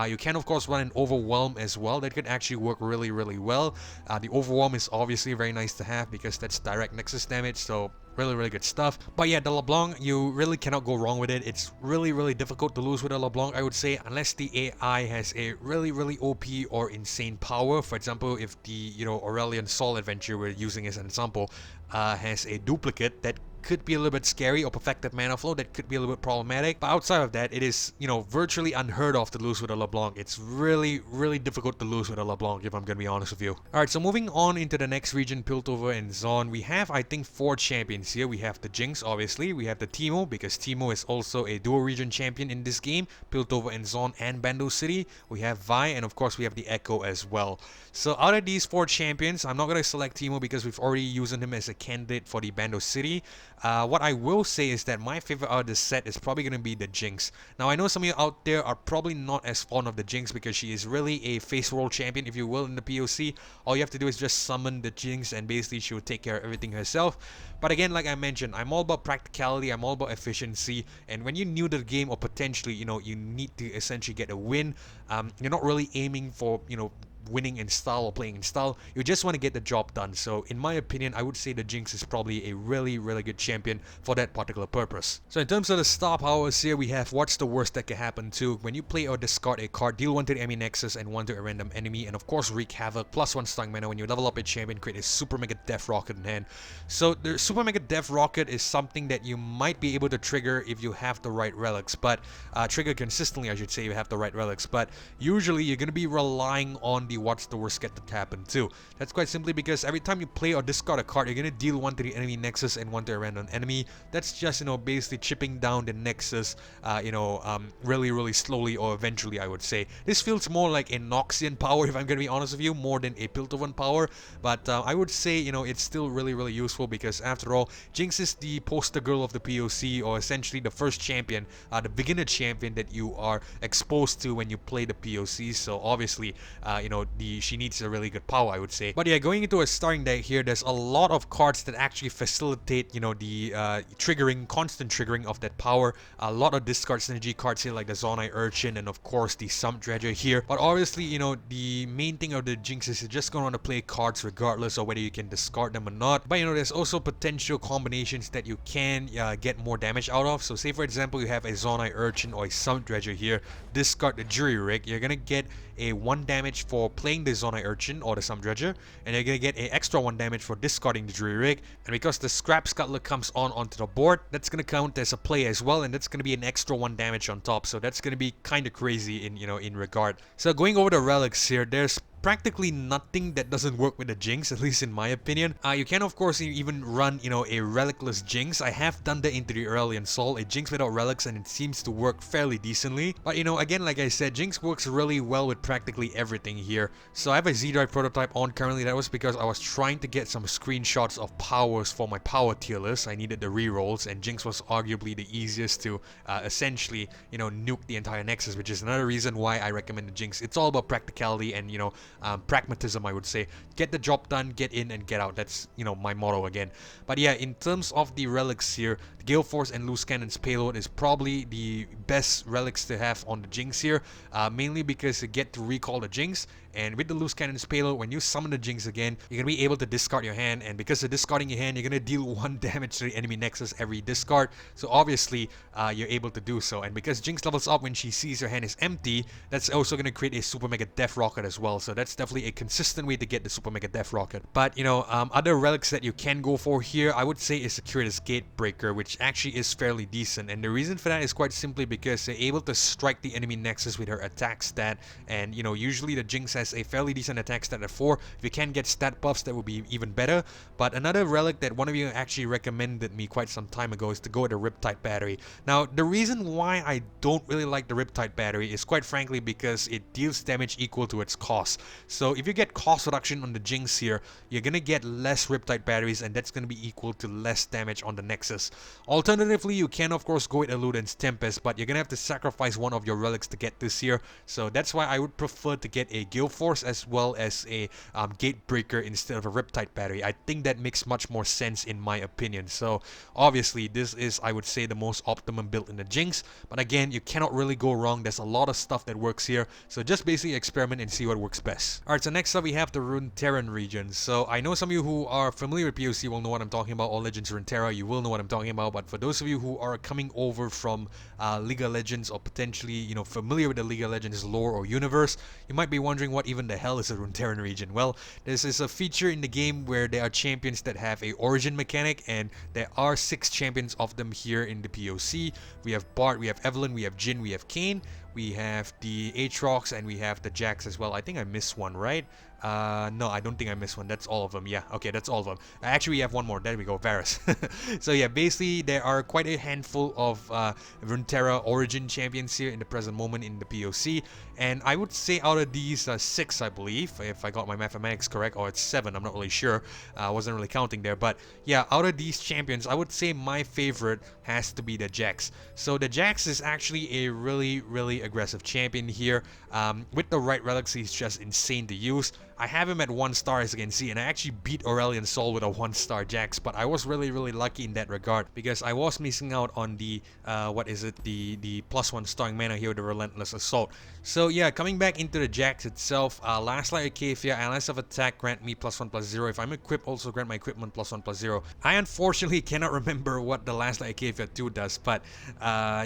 S1: You can of course run an Overwhelm as well. That could actually work really well. The Overwhelm is obviously very nice to have because that's direct Nexus damage, so really good stuff. But yeah, the LeBlanc, you really cannot go wrong with it. It's really difficult to lose with a LeBlanc, I would say, unless the AI has a really OP or insane power. For example, if the Aurelion Sol Adventure we're using as an example has a duplicate that could be a little bit scary, or perfected mana flow that could be a little bit problematic. But outside of that, it is virtually unheard of to lose with a LeBlanc. It's really difficult to lose with a LeBlanc, if I'm gonna be honest with you. Alright, so moving on into the next region, Piltover and Zaun, we have I think 4 champions here. We have the Jinx, obviously, we have the Teemo, because Teemo is also a dual region champion in this game, Piltover and Zaun and Bandle City. We have Vayne, and of course we have the Echo as well. So out of these 4 champions, I'm not gonna select Teemo because we've already used him as a candidate for the Bandle City. What I will say is that my favorite out of this set is probably going to be the Jinx. Now, I know some of you out there are probably not as fond of the Jinx because she is really a face roll champion, if you will, in the POC. All you have to do is just summon the Jinx and basically she will take care of everything herself. But again, like I mentioned, I'm all about practicality, I'm all about efficiency, and when you're new to the game, or potentially, you need to essentially get a win, you're not really aiming for, winning in style or playing in style. You just want to get the job done. So in my opinion, I would say the Jinx is probably a really good champion for that particular purpose. So in terms of the star powers here, we have what's the worst that can happen to when you play or discard a card, deal 1 to the enemy Nexus and 1 to a random enemy, and of course wreak havoc, +1 stun mana. When you level up a champion, create a Super Mega Death Rocket in hand. So the Super Mega Death Rocket is something that you might be able to trigger if you have the right relics, but trigger consistently, I should say, if you have the right relics. But usually you're going to be relying on the what's the worst that can happen too. That's quite simply because every time you play or discard a card, you're gonna deal 1 to the enemy Nexus and 1 to a random enemy. That's just basically chipping down the Nexus really slowly, or eventually, I would say. This feels more like a Noxian power, if I'm gonna be honest with you, more than a Piltover power. But I would say it's still really useful, because after all, Jinx is the poster girl of the POC, or essentially the first champion, the beginner champion that you are exposed to when you play the POC. So obviously she needs a really good power, I would say. But yeah, going into a starting deck here, there's a lot of cards that actually facilitate the constant triggering of that power. A lot of discard synergy cards here, like the Zaun Urchin and of course the Sump Dredger here. But obviously, the main thing of the Jinx is you're just going to want to play cards regardless of whether you can discard them or not. But there's also potential combinations that you can get more damage out of. So say for example, you have a Zaun Urchin or a Sump Dredger here, discard the Jury Rig, you're gonna get a 1 damage for playing the Zaun Urchin or the Sump Dredger, and you're gonna get an extra 1 damage for discarding the Jury Rig. And because the Scrap Scuttler comes onto the board, that's gonna count as a play as well, and that's gonna be an extra 1 damage on top. So that's gonna be kind of crazy in regard. So going over the relics here, there's practically nothing that doesn't work with the Jinx, at least in my opinion. You can of course even run a relicless Jinx. I have done that into the Aurelion Sol, a Jinx without relics, and it seems to work fairly decently. But again, like I said, Jinx works really well with practically everything here. So I have a Z-Drive prototype on currently. That was because I was trying to get some screenshots of powers for my power tier list. I needed the rerolls, and Jinx was arguably the easiest to essentially nuke the entire Nexus, which is another reason why I recommend the Jinx. It's all about practicality and pragmatism, I would say. Get the job done, get in and get out. That's, you know, my motto again. But yeah, in terms of the relics here, the Gale Force and Loose Cannon's payload is probably the best relics to have on the Jinx here, mainly because you get to recall the Jinx, and with the Loose Cannon's payload, when you summon the Jinx again, you're going to be able to discard your hand, and because of discarding your hand, you're going to deal 1 damage to the enemy Nexus every discard, so obviously you're able to do so. And because Jinx levels up when she sees her hand is empty, that's also going to create a Super Mega Death Rocket as well, so that's definitely a consistent way to get the Super Mega Death Rocket. But, you know, other relics that you can go for here, I would say, is Securitas Gatebreaker, which actually is fairly decent, and the reason for that is quite simply because they're able to strike the enemy Nexus with her attack stat, and, you know, usually the Jinx has a fairly decent attack stat at 4. If you can get stat buffs, that would be even better. But another relic that one of you actually recommended me quite some time ago is to go with the Riptide Battery. Now, the reason why I don't really like the Riptide Battery is quite frankly because it deals damage equal to its cost. So if you get cost reduction on the Jinx here, you're gonna get less Riptide Batteries, and that's gonna be equal to less damage on the Nexus. Alternatively, you can of course go with Eluden's Tempest, but you're gonna have to sacrifice one of your relics to get this here. So that's why I would prefer to get a Gale Force as well as a Gatebreaker instead of a Riptide Battery. I think that makes much more sense in my opinion. So obviously this is, I would say, the most optimum build in the Jinx, but again, you cannot really go wrong. There's a lot of stuff that works here, so just basically experiment and see what works best. Alright, so next up we have the Runeterra region. So I know some of you who are familiar with POC will know what I'm talking about, or Legends Runeterra, you will know what I'm talking about, but for those of you who are coming over from League of Legends, or potentially, you know, familiar with the League of Legends lore or universe, you might be wondering what even the hell is a Runeterran region. Well, this is a feature in the game where there are champions that have a origin mechanic, and there are 6 champions of them here in the POC. We have Bard, we have Evelynn, we have Jhin, we have Kayn, we have the Aatrox, and we have the Jax as well. I think I missed one, right? No, I don't think I missed one. That's all of them. Yeah, okay, that's all of them. Actually, we have one more. There we go, Varus. So yeah, basically, there are quite a handful of Runeterra Origin champions here in the present moment in the POC. And I would say out of these 6, I believe, if I got my mathematics correct, or it's 7, I'm not really sure. I wasn't really counting there. But yeah, out of these champions, I would say my favorite has to be the Jax. So the Jax is actually a really, really aggressive champion here. With the right relics, he's just insane to use. I have him at 1 star, as you can see, and I actually beat Aurelion Sol with a 1-star Jax, but I was really, really lucky in that regard because I was missing out on the the +1 starring mana here with the Relentless Assault. So yeah, coming back into the Jax itself, Last Light Arcadia, allies of attack grant me +1/+0. If I'm equipped, also grant my equipment +1/+0. I unfortunately cannot remember what the Last Light Arcadia 2 does, but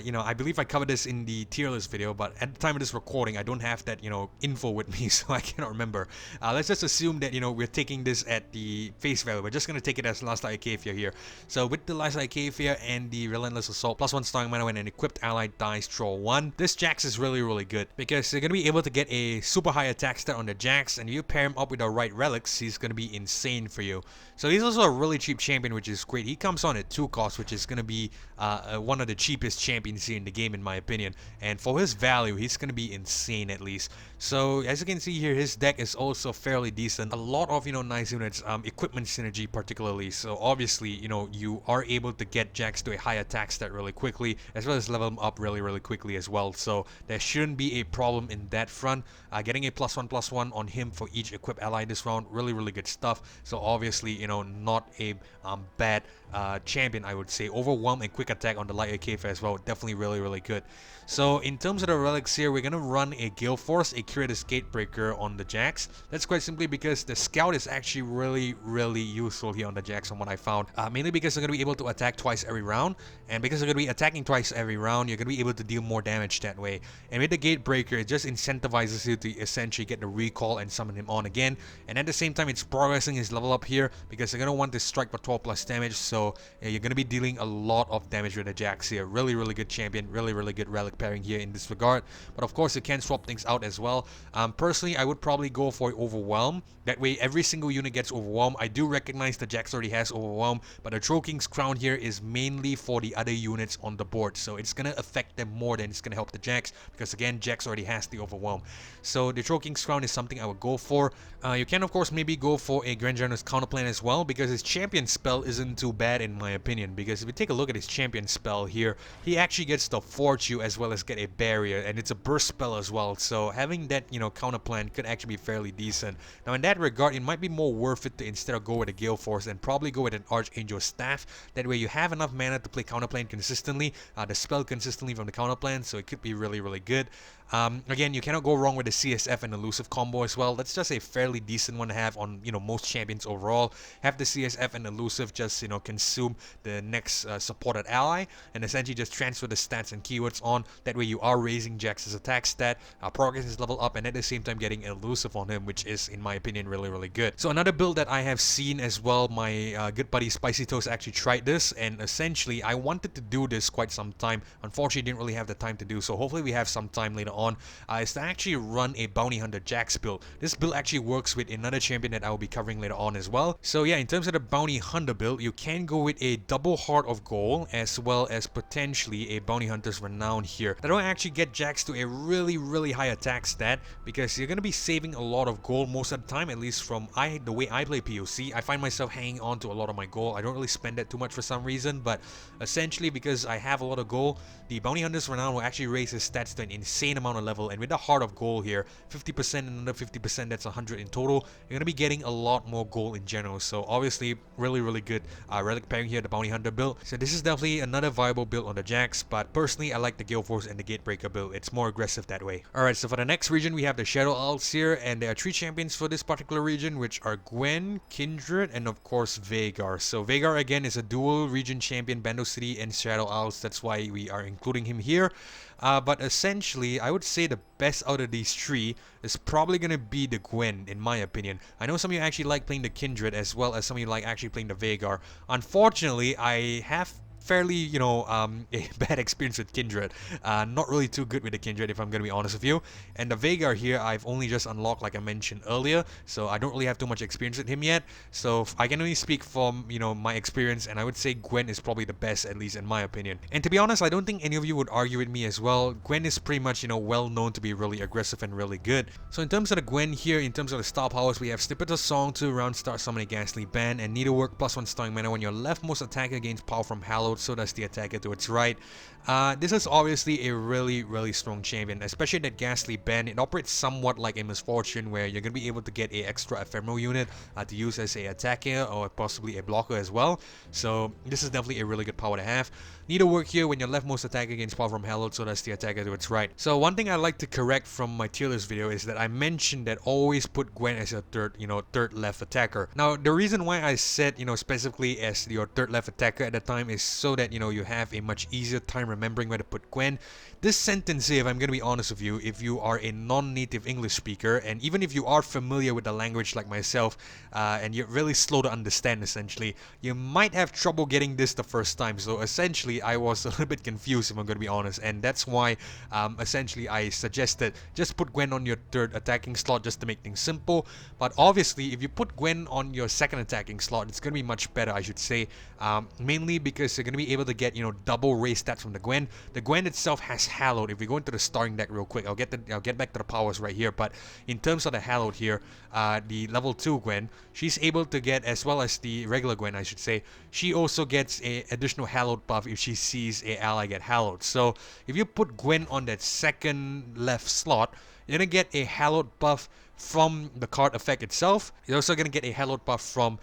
S1: you know, I believe I covered this in the tier list video, but at the time of this recording, I don't have that, you know, info with me, so I cannot remember. Let's just assume that, you know, we're taking this at the face value. We're just going to take it as Last Light Arcadia here. So with the Last Light Arcadia and the Relentless Assault, +1 starring mana when an equipped ally dies, draw 1. This Jax is really, really good because you're going to be able to get a super high attack stat on the Jax, and if you pair him up with the right relics, he's going to be insane for you. So he's also a really cheap champion, which is great. He comes on at 2 cost, which is going to be one of the cheapest champions here in the game, in my opinion. And for his value, he's going to be insane at least. So as you can see here, his deck is also fairly decent. A lot of, you know, nice units, equipment synergy particularly. So obviously, you know, you are able to get Jax to a high attack stat really quickly, as well as level him up really, really quickly as well. So there shouldn't be a problem in that front. Getting a +1/+1 on him for each equipped ally this round, really, really good stuff. So obviously, you know, not a bad champion, I would say. Overwhelm and quick attack on the Light Arcadia as well, definitely really, really good. So in terms of the relics here, we're gonna run a Gale Force, a Securitas Gatebreaker on the Jax. That's quite simply because the Scout is actually really, really useful here on the Jax from what I found. Mainly because they're gonna be able to attack twice every round, and because they're gonna be attacking twice every round, you're gonna be able to deal more damage that way. And with the Gatebreaker, it just incentivizes you to essentially get the recall and summon him on again. And at the same time, it's progressing his level up here because they're gonna want to strike for 12+ damage. So you're gonna be dealing a lot of damage with the Jax here. Really, really good champion, really, really good relic pairing here in this regard. But of course, you can swap things out as well. Personally, I would probably go for Overwhelm. That way, every single unit gets Overwhelm. I do recognize the Jax already has Overwhelm, but the Troll King's Crown here is mainly for the other units on the board. So it's gonna affect them more than it's gonna help the Jax, because again, Jax already has the Overwhelm. So the Troll King's Crown is something I would go for. You can of course maybe go for a Grand General's Counterplan as well, because his champion spell isn't too bad in my opinion. Because if you take a look at his champion spell here, he actually gets to force you as well as get a barrier, and it's a burst spell as well. So having that, you know, counterplan could actually be fairly decent. decent. Now in that regard, it might be more worth it to instead of go with a Gale Force and probably go with an Archangel Staff. That way you have enough mana to play counterplane consistently, the spell consistently from the counterplane, so it could be really, really good. Again, you cannot go wrong with the CSF and elusive combo as well. That's just a fairly decent one to have on, you know, most champions overall. Have the CSF and elusive just, you know, consume the next supported ally and essentially just transfer the stats and keywords on. That way you are raising Jax's attack stat, progress is level up, and at the same time getting elusive on him, which is, in my opinion, really, really good. So another build that I have seen as well, my good buddy Spicy Toast actually tried this, and essentially I wanted to do this quite some time. Unfortunately, didn't really have the time to do so. Hopefully we have some time later on. Is to actually run a Bounty Hunter Jax build. This build actually works with another champion that I will be covering later on as well. So yeah, in terms of the Bounty Hunter build, you can go with a double Heart of Gold as well as potentially a Bounty Hunter's Renown here. That will actually get Jax to a really, really high attack stat because you're going to be saving a lot of gold most of the time, at least from the way I play POC. I find myself hanging on to a lot of my gold. I don't really spend that too much for some reason, but essentially because I have a lot of gold, the Bounty Hunter's Renown will actually raise his stats to an insane amount of level, and with the Heart of Gold here, 50% and another 50%, that's 100 in total, you're going to be getting a lot more gold in general. So obviously, really, really good relic pairing here, the Bounty Hunter build. So this is definitely another viable build on the Jax, but personally, I like the Gale Force and the Gatebreaker build. It's more aggressive that way. Alright, so for the next region, we have the Shadow Owls here, and there are 3 champions for this particular region, which are Gwen, Kindred, and of course, Veigar. So Veigar, again, is a dual region champion, Bandle City and Shadow Owls. That's why we are including him here. But essentially, I would say the best out of these 3 is probably going to be the Gwen, in my opinion. I know some of you actually like playing the Kindred as well as some of you like actually playing the Veigar. Unfortunately, I have fairly, you know, a bad experience with Kindred. Not really too good with the Kindred, if I'm gonna be honest with you. And the Veigar here, I've only just unlocked, like I mentioned earlier, so I don't really have too much experience with him yet. So I can only speak from, you know, my experience, and I would say Gwen is probably the best, at least in my opinion. And to be honest, I don't think any of you would argue with me as well. Gwen is pretty much, you know, well known to be really aggressive and really good. So in terms of the Gwen here, in terms of the star powers, we have Snippet of Song to round start summon a Ghastly Band, and Needlework +1 starting mana when your leftmost attacker gains power from Hallowed, so does the attacker to its right. This is obviously a really, really strong champion, especially that Ghastly Band. It operates somewhat like a Misfortune, where you're going to be able to get a extra ephemeral unit to use as a attacker or possibly a blocker as well. So this is definitely a really good power to have. Needlework here when your leftmost attacker gains power from Hallowed, so does the attacker to its right. So one thing I'd like to correct from my tier list video is that I mentioned that always put Gwen as your third left attacker. Now the reason why I said, you know, specifically as your third left attacker at the time is so that, you know, you have a much easier time remembering where to put Gwen. This sentence here, if I'm gonna be honest with you, if you are a non-native English speaker, and even if you are familiar with the language like myself, and you're really slow to understand essentially, you might have trouble getting this the first time. So essentially, I was a little bit confused, if I'm gonna be honest, and that's why essentially I suggested just put Gwen on your third attacking slot just to make things simple. But obviously, if you put Gwen on your second attacking slot, it's gonna be much better, I should say, mainly because you're gonna be able to get, you know, double raise stats from the Gwen. The Gwen itself has Hallowed. If we go into the starting deck real quick, I'll get back to the powers right here. But in terms of the Hallowed here, the level 2 Gwen, she's able to get, as well as the regular Gwen, I should say, she also gets a additional Hallowed buff if she sees a ally get Hallowed. So if you put Gwen on that second left slot, you're gonna get a Hallowed buff from the card effect itself. You're also going to get a Hallowed buff from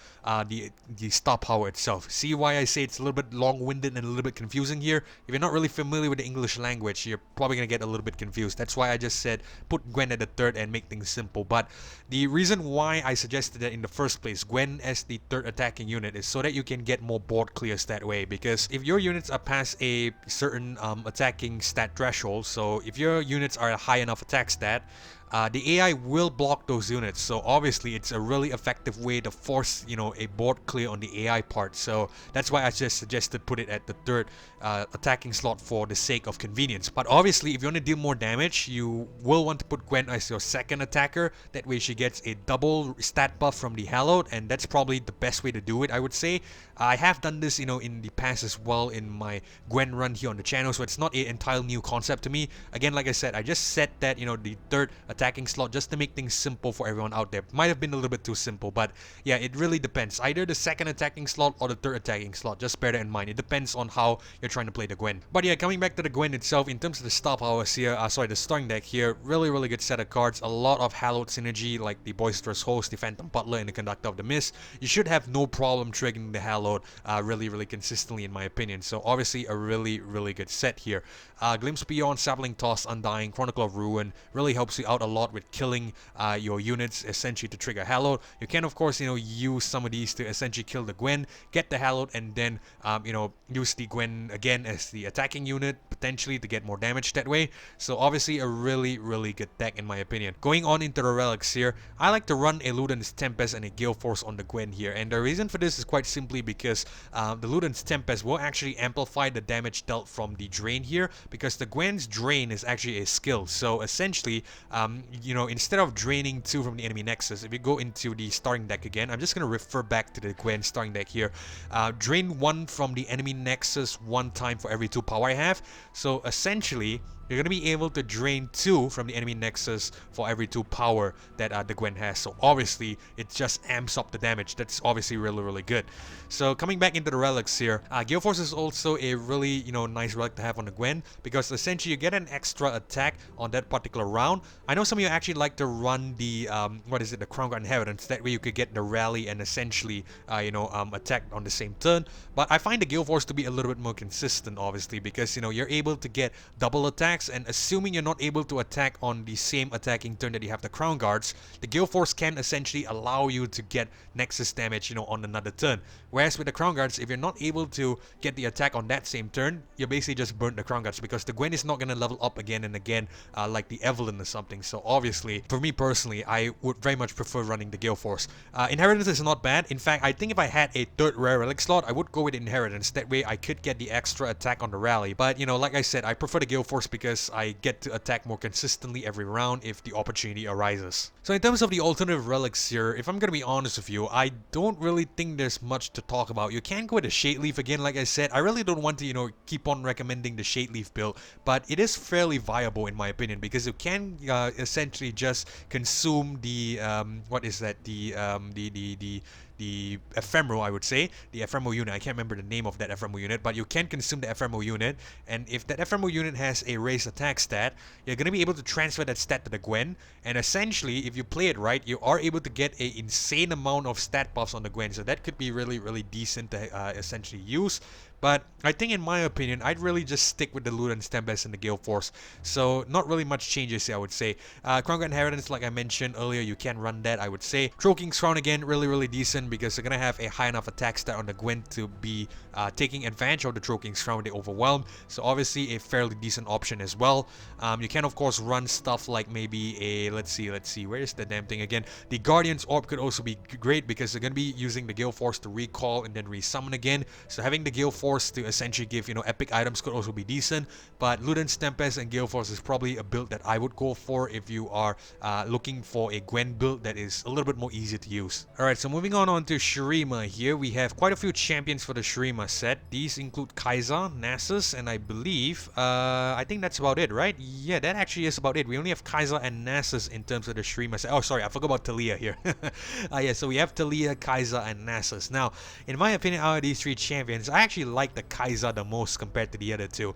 S1: the star power itself. See why I say it's a little bit long-winded and a little bit confusing here? If you're not really familiar with the English language, you're probably going to get a little bit confused. That's why I just said put Gwen at the third and make things simple. But the reason why I suggested that in the first place, Gwen as the third attacking unit, is so that you can get more board clears that way. Because if your units are past a certain attacking stat threshold, so if your units are a high enough attack stat, the AI will block those units. So obviously it's a really effective way to force, you know, a board clear on the AI part. So that's why I just suggested put it at the third attacking slot for the sake of convenience. But obviously if you want to deal more damage, you will want to put Gwen as your second attacker. That way she gets a double stat buff from the Hallowed, and that's probably the best way to do it, I would say. I have done this, you know, in the past as well in my Gwen run here on the channel, so it's not an entirely new concept to me. Again, like I said, I just set that, you know, the third attacking slot just to make things simple for everyone out there. Might have been a little bit too simple, but yeah, it really depends. Either the second attacking slot or the third attacking slot. Just bear that in mind. It depends on how you're trying to play the Gwen. But yeah, coming back to the Gwen itself, in terms of the star powers here, the starting deck here, really good set of cards. A lot of hallowed synergy like the Boisterous Host, the Phantom Butler, and the Conductor of the Mist. You should have no problem triggering the hallowed really consistently in my opinion. So obviously a really good set here. Glimpse Beyond, Sapling Toss, Undying, Chronicle of Ruin really helps you out a lot with killing your units essentially to trigger hallowed. You can of course use some of these to essentially kill the Gwen, get the hallowed, and then use the Gwen again as the attacking unit potentially to get more damage that way. So obviously a really good deck in my opinion. Going on into the relics here, I like to run a Luden's Tempest and a Gale Force on the Gwen here, and the reason for this is quite simply because the Luden's Tempest will actually amplify the damage dealt from the drain here, because the Gwen's drain is actually a skill. So essentially instead of draining 2 from the enemy Nexus, if you go into the starting deck again, I'm just going to refer back to the Gwen starting deck here. Drain 1 from the enemy Nexus 1 time for every 2 power I have. So essentially you're going to be able to drain 2 from the enemy Nexus for every 2 power that the Gwen has. So obviously it just amps up the damage. That's obviously really good. So coming back into the relics here, Gale Force is also a really nice relic to have on the Gwen, because essentially you get an extra attack on that particular round. I know some of you actually like to run the the Crown Guard Inheritance. That way you could get the rally and essentially attack on the same turn. But I find the Gale Force to be a little bit more consistent, obviously, because you're able to get double attacks, and assuming you're not able to attack on the same attacking turn that you have the Crown Guards, the Gale Force can essentially allow you to get Nexus damage on another turn. Whereas with the Crown Guards, if you're not able to get the attack on that same turn, you basically just burn the Crown Guards, because the Gwen is not going to level up again and again like the Evelyn or something. So obviously, for me personally, I would very much prefer running the Gale Force. Inheritance is not bad. In fact, I think if I had a third rare relic slot, I would go with Inheritance. That way I could get the extra attack on the rally. But like I said, I prefer the Gale Force because I get to attack more consistently every round if the opportunity arises. So in terms of the alternative relics here, if I'm gonna be honest with you, I don't really think there's much to talk about. You can go with a Shade Leaf again. Like I said, I really don't want to keep on recommending the Shade Leaf build, but it is fairly viable in my opinion, because you can essentially just consume the the ephemeral, I would say, the ephemeral unit. I can't remember the name of that ephemeral unit, but you can consume the ephemeral unit, and if that ephemeral unit has a raised attack stat, you're going to be able to transfer that stat to the Gwen, and essentially, if you play it right, you are able to get an insane amount of stat buffs on the Gwen, so that could be really decent to essentially use. But I think in my opinion, I'd really just stick with the Luden's Tempest and the Gale Force. So not really much changes here, I would say. Crown Guard Inheritance, like I mentioned earlier, you can run that, I would say. Troll King's Crown again, really decent, because you're going to have a high enough attack stat on the Gwen to be taking advantage of the Troll King's Crown when they overwhelm. So obviously a fairly decent option as well. You can of course run stuff like maybe a, let's see, where is the damn thing again? The Guardian's Orb could also be great, because they're going to be using the Gale Force to recall and then resummon again. So having the Gale Force to essentially give epic items could also be decent, but Luden's Tempest and Gale Force is probably a build that I would go for if you are looking for a Gwen build that is a little bit more easy to use. Alright, so moving on to Shurima here, we have quite a few champions for the Shurima set. These include Kai'Sa, Nasus, and I believe I think that's about it, right? Yeah, that actually is about it. We only have Kai'Sa and Nasus in terms of the Shurima set. Oh, sorry, I forgot about Talia here. Yeah, so we have Talia, Kai'Sa, and Nasus. Now, in my opinion, out of these 3 champions, I actually like the Kai'Sa the most compared to the other 2.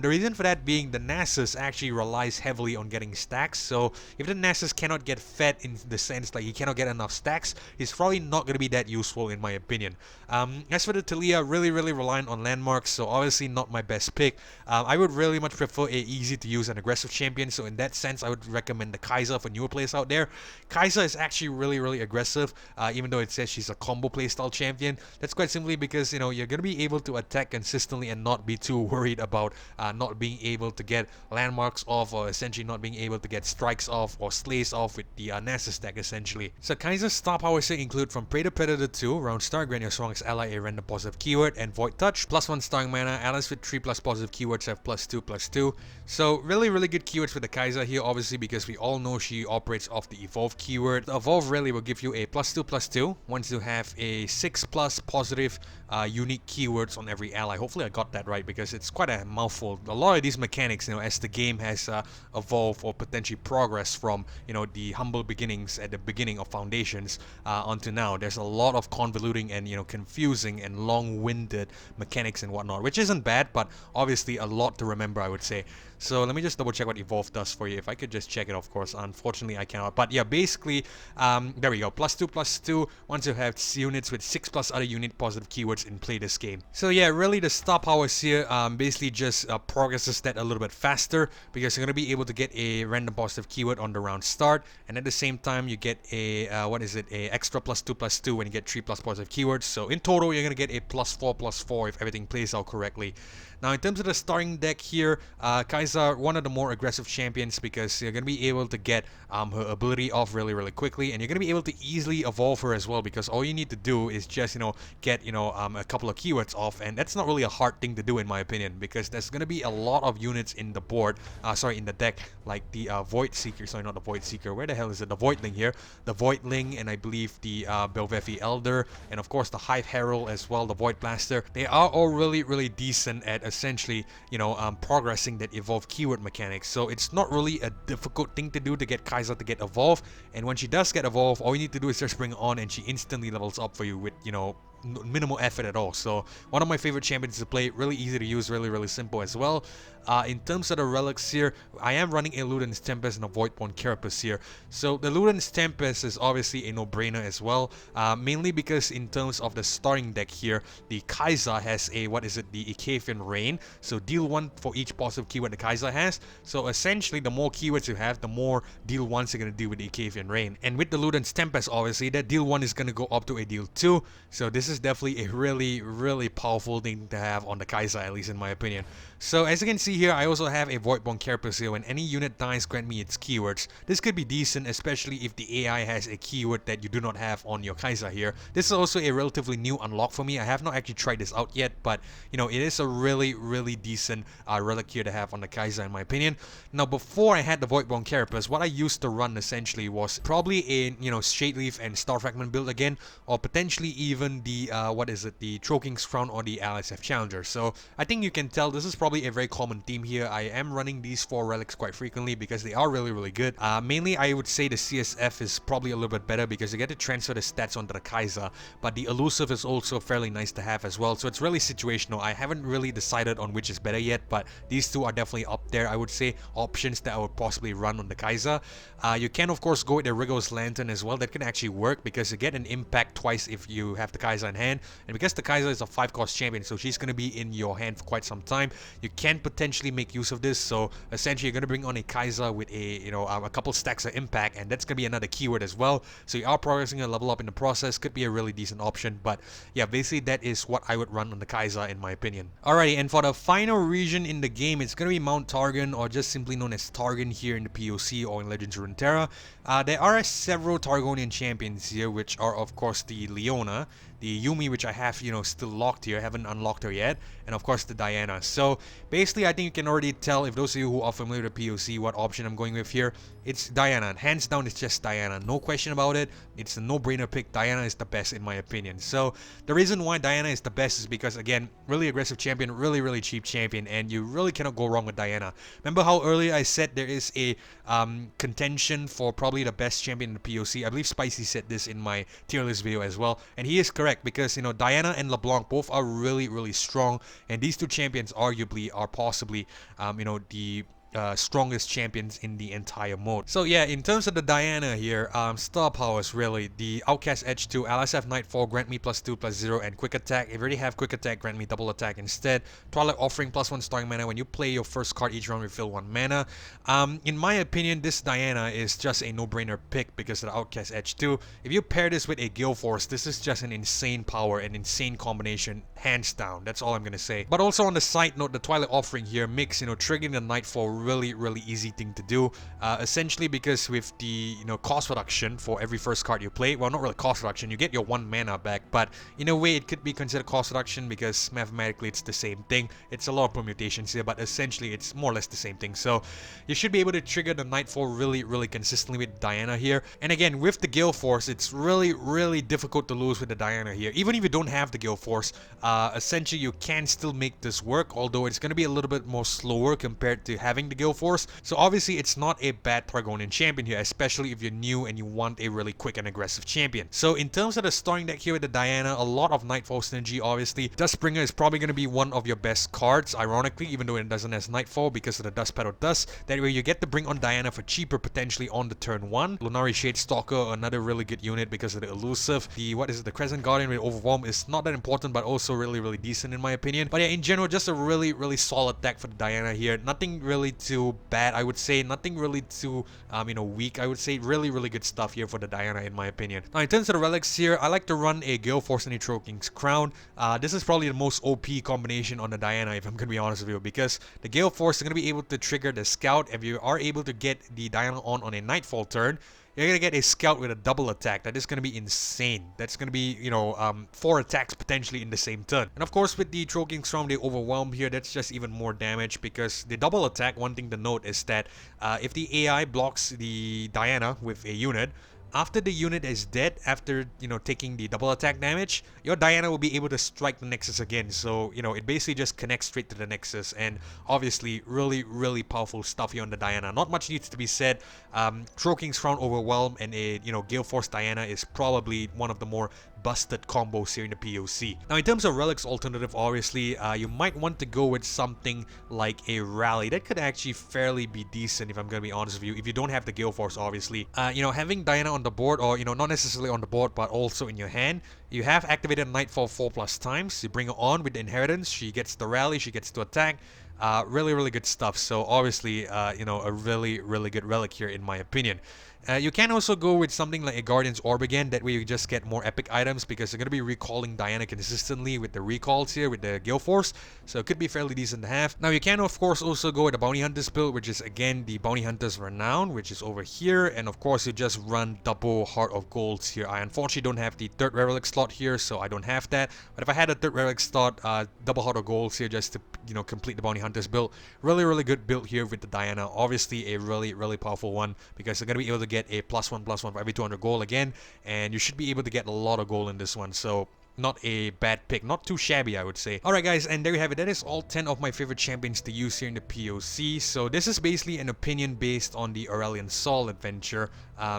S1: The reason for that being the Nasus actually relies heavily on getting stacks, so if the Nasus cannot get fed in the sense like he cannot get enough stacks, he's probably not going to be that useful in my opinion. As for the Talia, really reliant on landmarks, so obviously not my best pick. I would really much prefer a easy to use and aggressive champion, so in that sense I would recommend the Kai'Sa for newer players out there. Kai'Sa is actually really aggressive, even though it says she's a combo playstyle champion. That's quite simply because you're going to be able to attack consistently and not be too worried about not being able to get landmarks off, or essentially not being able to get strikes off or slays off with the Nasus stack essentially. So Kai'Sa's star powers here include from Prey to Predator 2, round star, grant your strongest ally a random positive keyword, and Void Touch, +1 starring mana, allies with 3+ positive keywords have +2/+2. So really good keywords for the Kai'Sa here, obviously, because we all know she operates off the Evolve keyword. The Evolve really will give you a +2/+2 once you have a 6+ positive unique keywords on every ally. Hopefully I got that right because it's quite a mouthful. A lot of these mechanics, as the game has evolved or potentially progressed from, the humble beginnings at the beginning of Foundations onto now, there's a lot of convoluting and, confusing and long-winded mechanics and whatnot, which isn't bad, but obviously a lot to remember, I would say. So let me just double check what Evolve does for you. If I could just check it, of course. Unfortunately, I cannot. But yeah, basically, there we go. +2/+2 once you have units with 6+ other unit positive keywords in play this game. So yeah, really the star powers here basically just progresses that a little bit faster because you're going to be able to get a random positive keyword on the round start. And at the same time, you get a, a extra +2/+2 when you get 3+ positive keywords. So in total, you're going to get a +4/+4 if everything plays out correctly. Now, in terms of the starting deck here, Kai'Sa, one of the more aggressive champions because you're going to be able to get her ability off really, really quickly, and you're going to be able to easily evolve her as well because all you need to do is just, get, a couple of keywords off, and that's not really a hard thing to do in my opinion because there's going to be a lot of units in the board, in the deck, like the Void Seeker, sorry, not the Void Seeker, where the hell is it? The Voidling here, the Voidling, and I believe the Belvefi Elder, and of course the Hive Herald as well, the Void Blaster. They are all really, really decent at essentially, progressing that evolve keyword mechanics. So it's not really a difficult thing to do to get Kai'Sa to get evolved. And when she does get evolved, all you need to do is just bring her on and she instantly levels up for you with, minimal effort at all. So one of my favorite champions to play, really easy to use, really, really simple as well. In terms of the relics here, I am running a Luden's Tempest and a Voidborn Carapace here. So the Luden's Tempest is obviously a no-brainer as well, mainly because in terms of the starting deck here, the Kai'Sa has a, the Ikafian Rain. So deal 1 for each positive keyword the Kai'Sa has. So essentially, the more keywords you have, the more deal 1s you're going to do with the Ikafian Rain. And with the Luden's Tempest, obviously, that deal 1 is going to go up to a deal 2. So this is definitely a really, really powerful thing to have on the Kai'Sa, at least in my opinion. So as you can see here, I also have a Voidborn Carapace here. When any unit dies, grant me its keywords. This could be decent, especially if the AI has a keyword that you do not have on your Kai'Sa here. This is also a relatively new unlock for me. I have not actually tried this out yet, but it is a really, really decent relic here to have on the Kai'Sa in my opinion. Now, before I had the Voidborn Carapace, what I used to run essentially was probably a Shade Leaf and Star Fragment build again, or potentially even the the Trollking's Crown or the LSF Challenger. So I think you can tell this is probably a very common theme here. I am running these 4 relics quite frequently because they are really, really good. Mainly, I would say the CSF is probably a little bit better because you get to transfer the stats onto the Kai'Sa, but the Elusive is also fairly nice to have as well. So it's really situational. I haven't really decided on which is better yet, but these two are definitely up there, I would say, options that I would possibly run on the Kai'Sa. You can, of course, go with the Riggo's Lantern as well. That can actually work because you get an impact twice if you have the Kai'Sa in hand, and because the Kai'Sa is a 5-cost champion, so she's going to be in your hand for quite some time, you can potentially make use of this. So essentially, you're going to bring on a Kai'Sa with a couple stacks of impact, and that's going to be another keyword as well. So you are progressing a level up in the process. Could be a really decent option, but yeah, basically that is what I would run on the Kai'Sa in my opinion. Alrighty, and for the final region in the game, it's going to be Mount Targon, or just simply known as Targon here in the POC or in Legends of Runeterra. There are several Targonian champions here, which are of course the Leona, the Yuumi, which I have, still locked here, haven't unlocked her yet, and of course the Diana. So basically, I think you can already tell, if those of you who are familiar with POC, what option I'm going with here. It's Diana. Hands down, it's just Diana. No question about it. It's a no-brainer pick. Diana is the best in my opinion. So the reason why Diana is the best is because, again, really aggressive champion, really, really cheap champion, and you really cannot go wrong with Diana. Remember how earlier I said there is a contention for probably the best champion in the POC? I believe Spicy said this in my tier list video as well, and he is correct because, Diana and LeBlanc both are really, really strong, and these two champions arguably are possibly, the strongest champions in the entire mode. So yeah, in terms of the Diana here, star powers really, the Outcast Edge 2, LSF Nightfall, grant me +2/+0, and Quick Attack. If you already have Quick Attack, grant me double attack instead. Twilight Offering, +1 starting mana. When you play your first card each round, refill 1 mana. In my opinion, this Diana is just a no-brainer pick because of the Outcast Edge 2. If you pair this with a Gale Force, this is just an insane power, an insane combination, hands down. That's all I'm gonna say. But also on the side note, the Twilight Offering here makes, triggering the Nightfall really easy thing to do. Essentially because with the cost reduction for every first card you play, well, not really cost reduction, you get your 1 mana back, but in a way it could be considered cost reduction because mathematically it's the same thing. It's a lot of permutations here, but essentially it's more or less the same thing. So you should be able to trigger the Nightfall really consistently with Diana here. And again, with the Gale Force, it's really difficult to lose with the Diana here. Even if you don't have the Gale Force, essentially you can still make this work, although it's going to be a little bit more slower compared to having the Gale Force. So obviously it's not a bad Targonian champion here, especially if you're new and you want a really quick and aggressive champion. So in terms of the starting deck here with the Diana, a lot of Nightfall synergy obviously. Dustbringer is probably going to be one of your best cards, ironically, even though it doesn't have Nightfall because of the Dust Petal Dust. That way you get to bring on Diana for cheaper potentially on the turn 1. Lunari Shade Stalker, another really good unit because of the elusive. The Crescent Guardian with Overwhelm is not that important, but also really decent in my opinion. But yeah, in general, just a really solid deck for the Diana here. Nothing really too bad, I would say. Nothing really too weak, I would say. Really good stuff here for the Diana in my opinion. Now in terms of the relics here, I like to run a Gale Force and a Troll-King's Crown. This is probably the most OP combination on the Diana, if I'm gonna be honest with you, because the Gale Force is gonna be able to trigger the Scout. If you are able to get the Diana on a Nightfall turn, you're gonna get a Scout with a double attack. That is gonna be insane. That's gonna be, 4 attacks potentially in the same turn. And of course, with the Troll-King's Crown, the Overwhelm here, that's just even more damage because the double attack, one thing to note is that if the AI blocks the Diana with a unit, after the unit is dead, after taking the double attack damage, your Diana will be able to strike the Nexus again. So it basically just connects straight to the Nexus, and obviously really powerful stuff here on the Diana. Not much needs to be said. Troll-King's Crown Overwhelm and a Gale Force Diana is probably one of the more busted combos here in the POC. Now in terms of relics alternative, obviously you might want to go with something like a Rally. That could actually fairly be decent if I'm gonna be honest with you, if you don't have the Gale Force obviously. Having Diana on the board, or not necessarily on the board but also in your hand, you have activated Nightfall 4+ times, you bring her on with the Inheritance, she gets the Rally, she gets to attack. Really good stuff. So obviously a really good relic here in my opinion. You can also go with something like a Guardian's Orb again. That way you just get more epic items because you're going to be recalling Diana consistently with the recalls here with the Gale Force. So it could be fairly decent to have. Now you can of course also go with the Bounty Hunter's build, which is again the Bounty Hunter's Renown, which is over here. And of course you just run double Heart of Golds here. I unfortunately don't have the 3rd relic slot here, so I don't have that. But if I had a 3rd relic slot, double Heart of Golds here just to complete the Bounty Hunter's build. Really good build here with the Diana. Obviously a really powerful one because you're going to be able to get a +1/+1 for every 200 gold again, and you should be able to get a lot of gold in this one. So not a bad pick, not too shabby I would say. Alright guys, and there you have it. That is all 10 of my favorite champions to use here in the POC. So this is basically an opinion based on the Aurelion Sol adventure,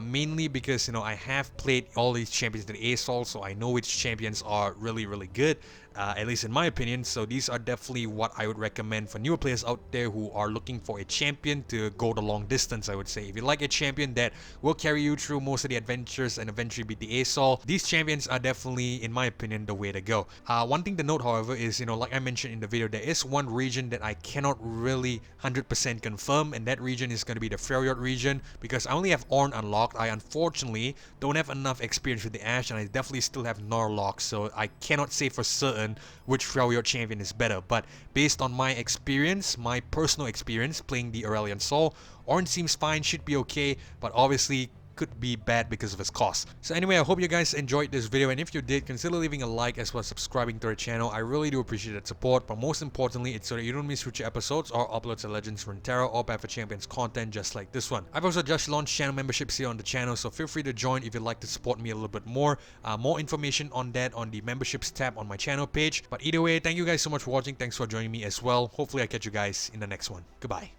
S1: mainly because I have played all these champions to the A-Sol, so I know which champions are really good, at least in my opinion. So these are definitely what I would recommend for newer players out there who are looking for a champion to go the long distance, I would say. If you like a champion that will carry you through most of the adventures and eventually beat the A-Sol, these champions are definitely, in my opinion, the way to go. One thing to note, however, is, like I mentioned in the video, there is one region that I cannot really 100% confirm, and that region is going to be the Freljord region, because I only have Ornn unlocked. I unfortunately don't have enough experience with the Ashe, and I definitely still have Narlock, so I cannot say for certain which Freljord champion is better. But based on my experience, my personal experience playing the Aurelion Sol, Ornn seems fine, should be okay, but obviously could be bad because of its cost. So anyway, I hope you guys enjoyed this video, and if you did, consider leaving a like as well as subscribing to our channel. I really do appreciate that support, but most importantly, it's so that you don't miss future episodes or uploads of Legends, Runeterra, or Path of Champions content just like this one. I've also just launched channel memberships here on the channel, so feel free to join if you'd like to support me a little bit more. More information on that on the memberships tab on my channel page. But either way, thank you guys so much for watching. Thanks for joining me as well. Hopefully I catch you guys in the next one. Goodbye.